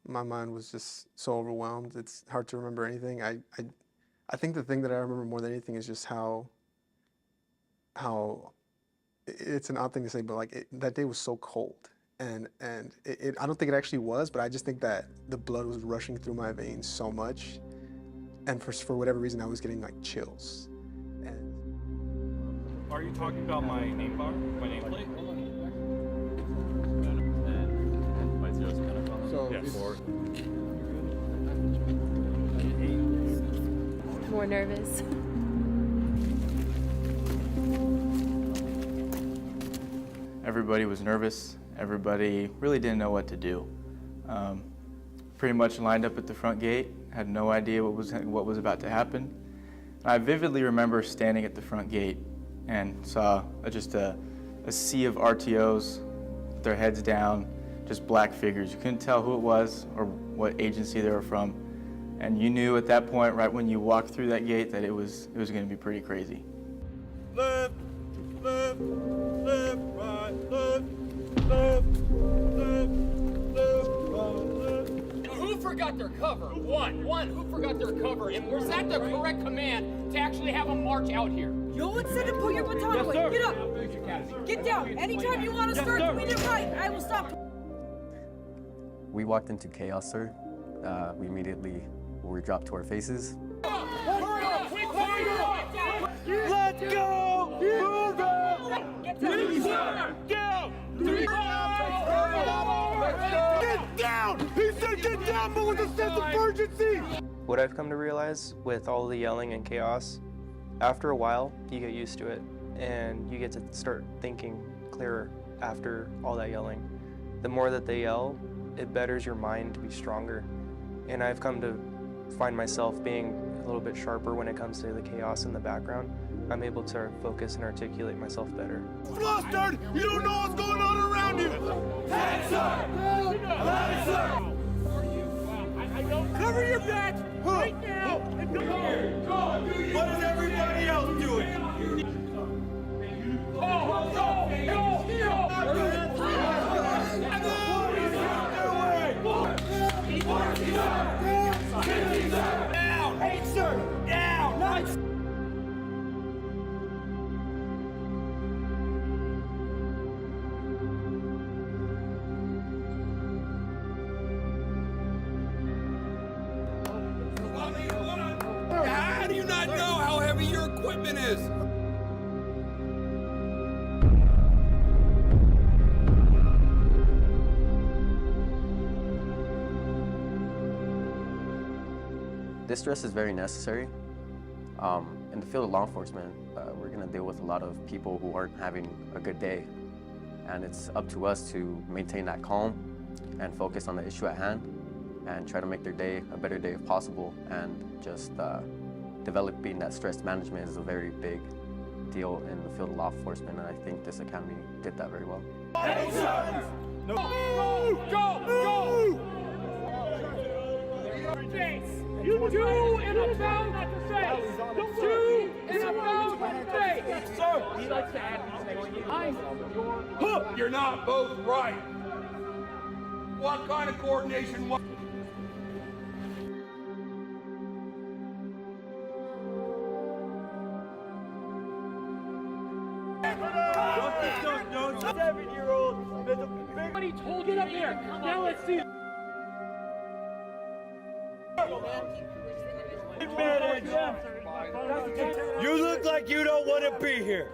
my mind was just so overwhelmed. It's hard to remember anything. I think the thing that I remember more than anything is just how it's an odd thing to say, but like that day was so cold, and I don't think it actually was, but I just think that the blood was rushing through my veins so much, and for whatever reason I was getting like chills. And Are you talking about my name bar, my nameplate? so Yes. More nervous. Everybody was nervous. Everybody really didn't know what to do. Pretty much lined up at the front gate, had no idea what was about to happen. I vividly remember standing at the front gate and saw just a sea of RTOs with their heads down, just black figures. You couldn't tell who it was or what agency they were from. And you knew at that point, right when you walked through that gate, that it was going to be pretty crazy. Left, left, left, right, left, left, left, left, right, left. Who forgot their cover? One who forgot their cover, and was that the correct command to actually have a march out here? Yo, let's send and put your baton away. Get up. Get down. Anytime you want to start doing it right, I will stop. We walked into chaos, sir. We immediately were dropped to our faces. Let's go! Move out! Get down! Get down! He said get down, but with a sense of urgency! What I've come to realize with all the yelling and chaos, after a while, you get used to it, and you get to start thinking clearer after all that yelling. The more that they yell, it betters your mind to be stronger. And I've come to find myself being a little bit sharper when it comes to the chaos in the background. I'm able to focus and articulate myself better. Flustered! You don't know what's going on around you! Head, sir! Head, sir! Cover your back right now! And come here! What is everybody else doing? Down! Hey, sir! Down! Nice! How do you not know how heavy your equipment is? this stress is very necessary. In the field of law enforcement, we're going to deal with a lot of people who aren't having a good day. And it's up to us to maintain that calm and focus on the issue at hand and try to make their day a better day if possible. And just developing that stress management is a very big deal in the field of law enforcement, and I think this academy did that very well. No. Go! You do in a bound not to say. Do in a bound not to say. Sir, he likes to add these things. I'm your... You're not both right. What kind of coordination? Everybody told it up there. Now let's see. You look like you don't want to be here.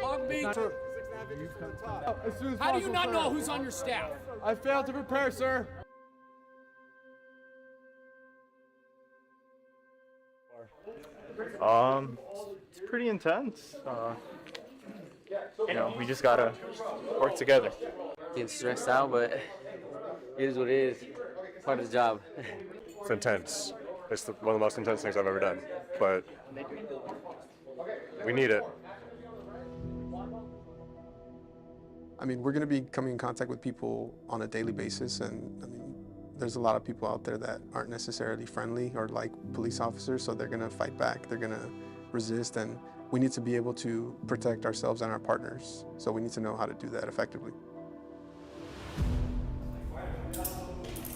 Long Beach. How do you not know who's on your staff? I failed to prepare, sir. It's pretty intense. We just gotta work together. Getting stressed out, but it is what it is. Part of the job. It's intense. It's one of the most intense things I've ever done, but we need it. I mean, we're going to be coming in contact with people on a daily basis, and I mean, there's a lot of people out there that aren't necessarily friendly or like police officers, so they're going to fight back, they're going to resist, and we need to be able to protect ourselves and our partners, so we need to know how to do that effectively.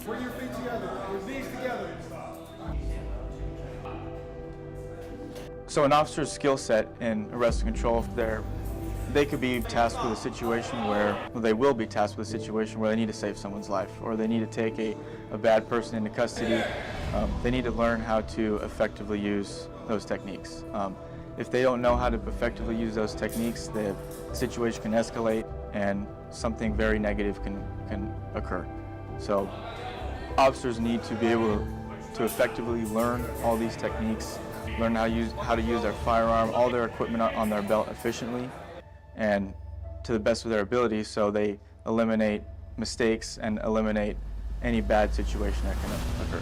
Put your feet together, your knees together. So an officer's skill set in arrest and control, they could be tasked with a situation where, they will be tasked with a situation where they need to save someone's life, or they need to take a bad person into custody. They need to learn how to effectively use those techniques. If they don't know how to effectively use those techniques, the situation can escalate and something very negative can occur. So officers need to be able to effectively learn all these techniques, learn how to use their firearm, all their equipment on their belt efficiently and to the best of their ability, so they eliminate mistakes and eliminate any bad situation that can occur.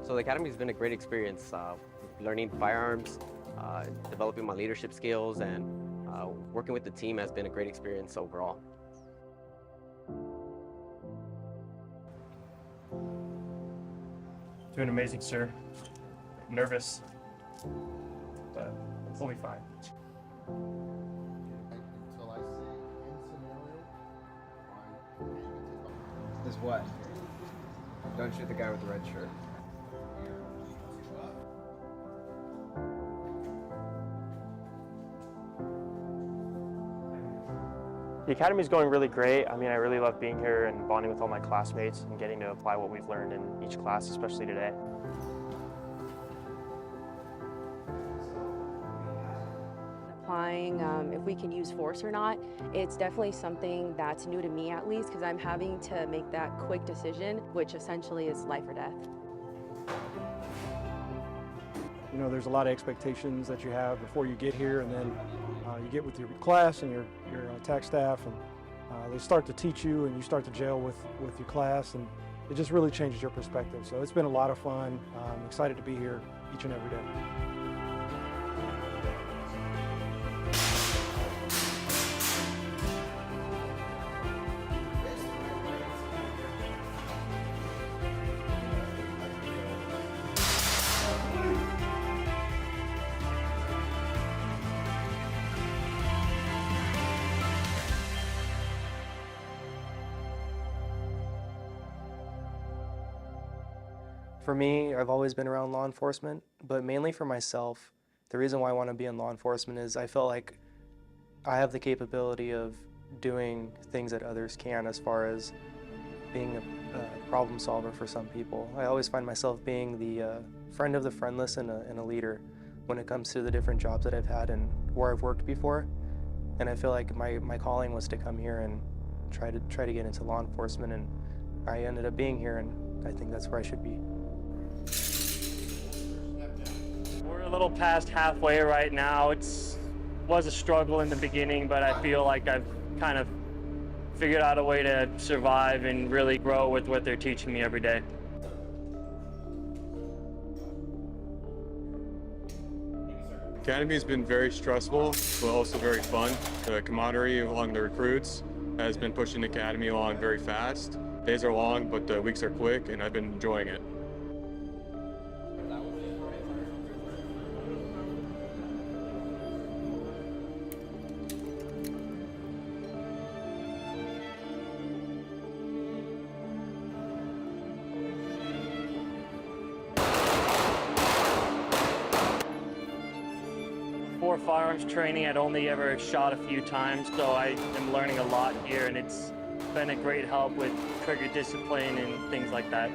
So the academy has been a great experience, learning firearms, developing my leadership skills, and working with the team has been a great experience overall. Doing amazing, sir. Nervous, but we'll be fine. Until I say in scenario, Is what? Don't shoot the guy with the red shirt. The academy is going really great. I mean, I really love being here and bonding with all my classmates and getting to apply what we've learned in each class, especially today. Applying if we can use force or not, it's definitely something that's new to me, at least, because I'm having to make that quick decision, which essentially is life or death. You know, there's a lot of expectations that you have before you get here, and then you get with your class and your TAC staff, and they start to teach you, and you start to gel with your class, and it just really changes your perspective. So it's been a lot of fun. I'm excited to be here each and every day. For me, I've always been around law enforcement, but mainly for myself. The reason why I want to be in law enforcement is I felt like I have the capability of doing things that others can, as far as being a problem solver for some people. I always find myself being the friend of the friendless and a leader when it comes to the different jobs that I've had and where I've worked before. And I feel like my calling was to come here and try to get into law enforcement, and I ended up being here, and I think that's where I should be. We're a little past halfway right now. Was a struggle in the beginning, but I feel like I've kind of figured out a way to survive and really grow with what they're teaching me every day. Academy has been very stressful, but also very fun. The camaraderie along the recruits has been pushing the Academy along very fast. Days are long, but the weeks are quick, and I've been enjoying it. Before firearms training, I'd only ever shot a few times, so I am learning a lot here, and it's been a great help with trigger discipline and things like that.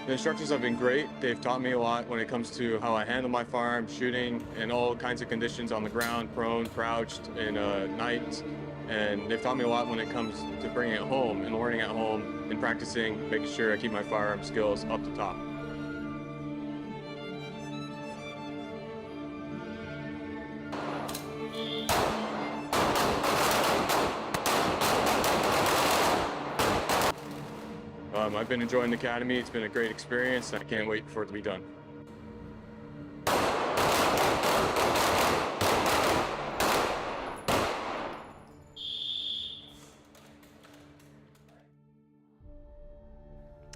The instructors have been great. They've taught me a lot when it comes to how I handle my firearm, shooting, and all kinds of conditions on the ground, prone, crouched, and night. And they've taught me a lot when it comes to bringing it home and learning at home and practicing, making sure I keep my firearm skills up to top. I've been enjoying the Academy. It's been a great experience. I can't wait for it to be done.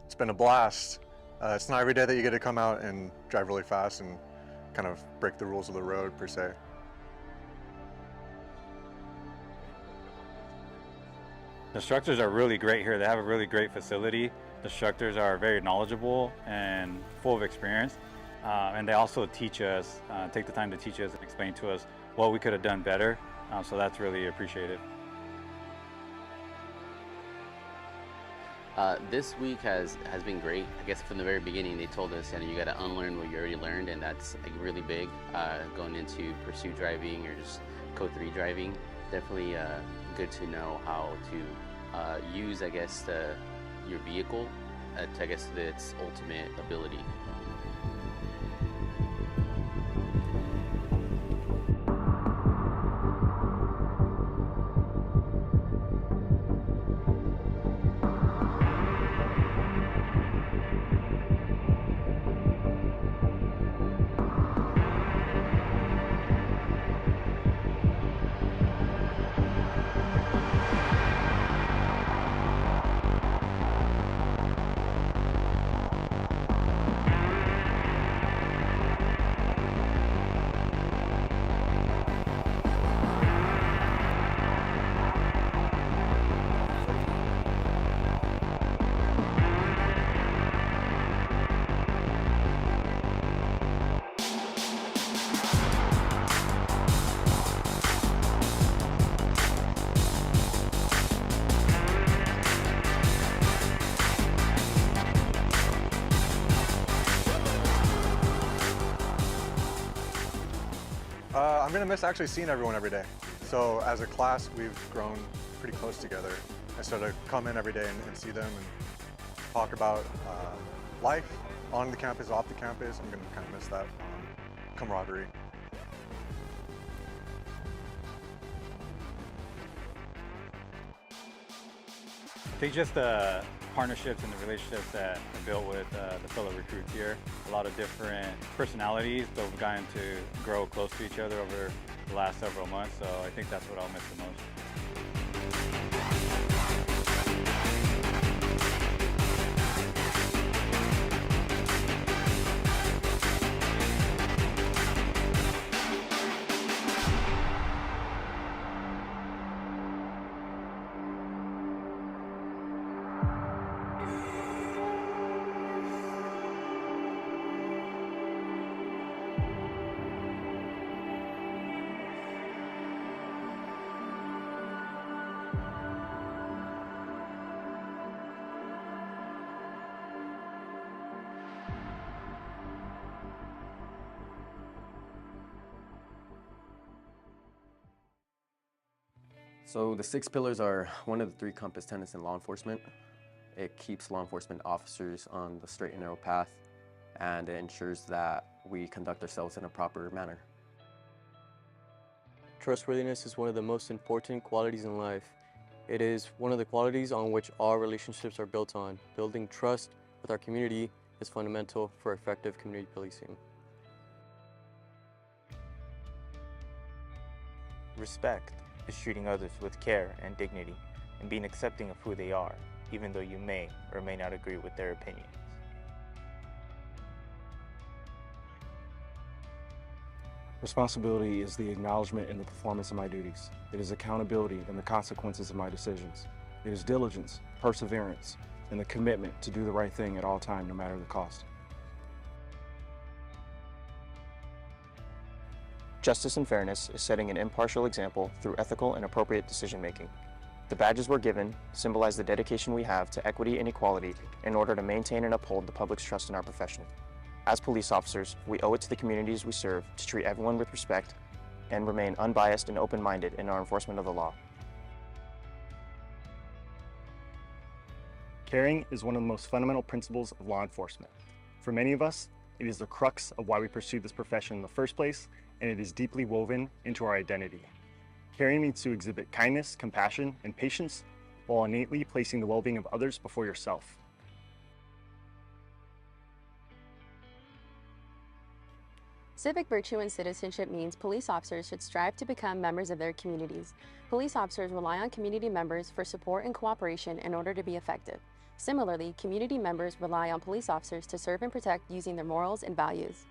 It's been a blast. It's not every day that you get to come out and drive really fast and kind of break the rules of the road, per se. The instructors are really great here. They have a really great facility. The instructors are very knowledgeable and full of experience. And they also teach us, take the time to teach us and explain to us what we could have done better. So that's really appreciated. This week has been great. I guess from the very beginning they told us, you got to unlearn what you already learned, and that's like really big going into pursuit driving or just Code 3 driving. Definitely good to know how to use, I guess, your vehicle to, I guess, its ultimate ability. I'm going to miss actually seeing everyone every day. So as a class, we've grown pretty close together. And so to come in every day and see them and talk about life on the campus, off the campus, I'm going to kind of miss that camaraderie. I think just the partnerships and the relationships that are built with the fellow recruits here. A lot of different personalities, but we've gotten to grow close to each other over the last several months, so I think that's what I'll miss the most. So the 6 pillars are one of the 3 compass tenets in law enforcement. It keeps law enforcement officers on the straight and narrow path, and it ensures that we conduct ourselves in a proper manner. Trustworthiness is one of the most important qualities in life. It is one of the qualities on which all relationships are built on. Building trust with our community is fundamental for effective community policing. Respect is treating others with care and dignity and being accepting of who they are, even though you may or may not agree with their opinions. Responsibility is the acknowledgement in the performance of my duties. It is accountability in the consequences of my decisions. It is diligence, perseverance, and the commitment to do the right thing at all times, no matter the cost. Justice and fairness is setting an impartial example through ethical and appropriate decision-making. The badges we're given symbolize the dedication we have to equity and equality in order to maintain and uphold the public's trust in our profession. As police officers, we owe it to the communities we serve to treat everyone with respect and remain unbiased and open-minded in our enforcement of the law. Caring is one of the most fundamental principles of law enforcement. For many of us, it is the crux of why we pursued this profession in the first place, and it is deeply woven into our identity. Caring means to exhibit kindness, compassion, and patience while innately placing the well-being of others before yourself. Civic virtue and citizenship means police officers should strive to become members of their communities. Police officers rely on community members for support and cooperation in order to be effective. Similarly, community members rely on police officers to serve and protect using their morals and values.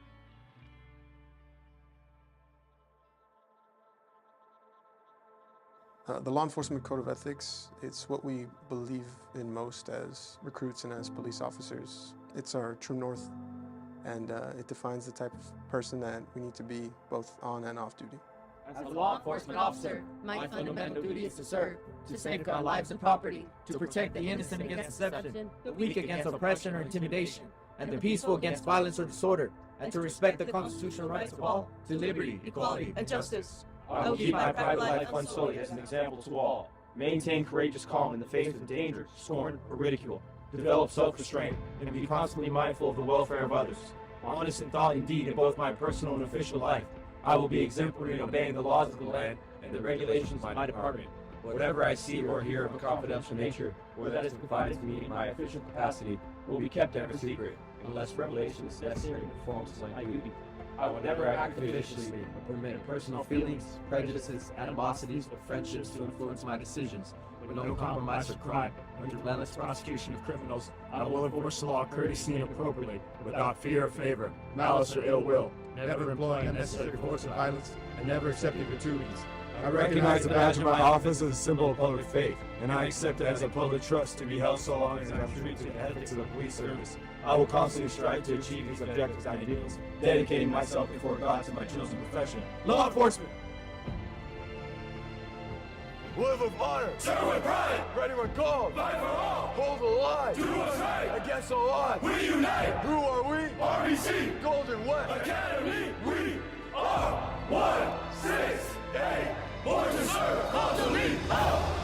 The Law Enforcement Code of Ethics, it's what we believe in most as recruits and as police officers. It's our true north, and it defines the type of person that we need to be both on and off duty. As a law enforcement officer, my fundamental duty is to serve, to safeguard lives and property, to protect the innocent against deception, the weak against oppression or intimidation, and the peaceful against violence or disorder, and to respect the constitutional rights of all to liberty, equality, and justice. I will keep my private life unsullied as an example to all. Maintain courageous calm in the face of danger, scorn, or ridicule. Develop self-restraint and be constantly mindful of the welfare of others. Honest in thought and deed in both my personal and official life. I will be exemplary in obeying the laws of the land and the regulations of my department. Whatever I see or hear of a confidential nature, or that is provided to me in my official capacity, will be kept ever secret, unless revelation is necessary to perform my duty. I will never act officiously or permit personal feelings, prejudices, animosities, or friendships to influence my decisions. With no compromise for crime, under relentless prosecution of criminals, I will enforce the law courteously and appropriately, without fear or favor, malice or ill will, never employing unnecessary force or violence, and never accepting gratuities. I recognize the badge of my office as a symbol of public faith, and I accept it as a public trust to be held so long as I am true to the ethics of the police service. I will constantly strive to achieve these objectives and ideals, dedicating myself before God to my chosen profession, law enforcement. Live with honor. Serve with pride. Ready when called. Fight for all. Hold the line. Do what's right. Against all odds. We unite. Who are we? RBC. Golden West Academy. We are 168, born to serve, called to lead, out!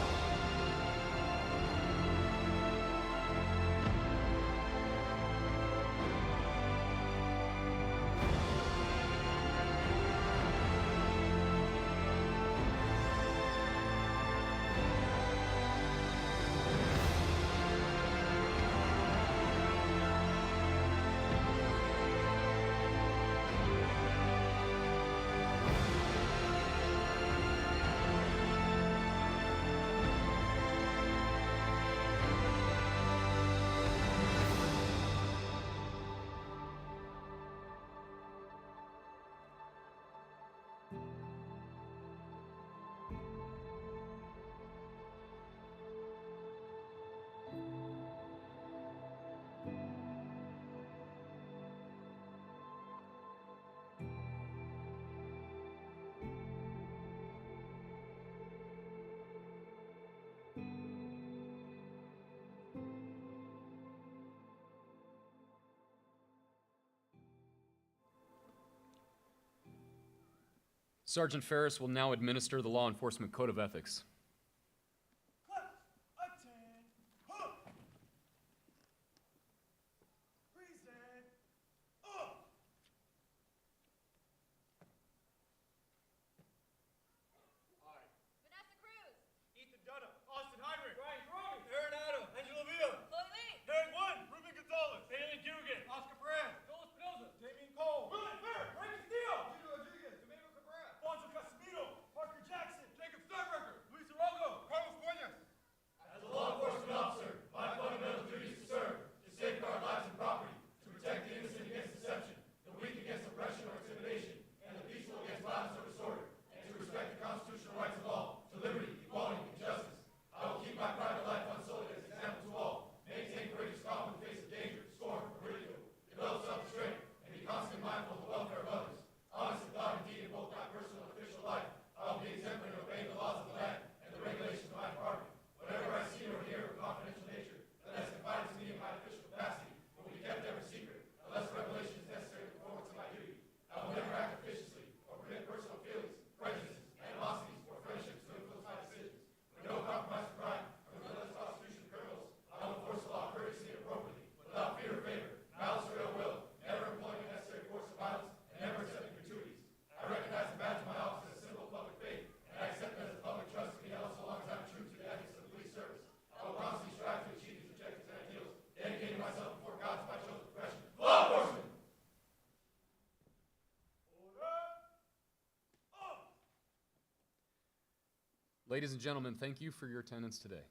Sergeant Ferris will now administer the Law Enforcement Code of Ethics. Ladies and gentlemen, thank you for your attendance today.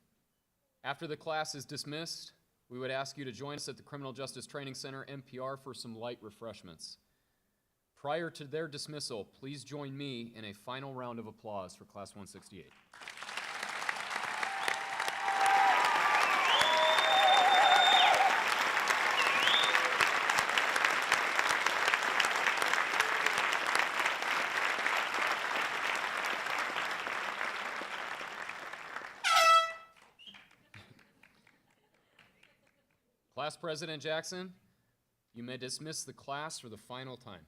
After the class is dismissed, we would ask you to join us at the Criminal Justice Training Center, MPR, for some light refreshments. Prior to their dismissal, please join me in a final round of applause for Class 168. Class President Jackson, you may dismiss the class for the final time.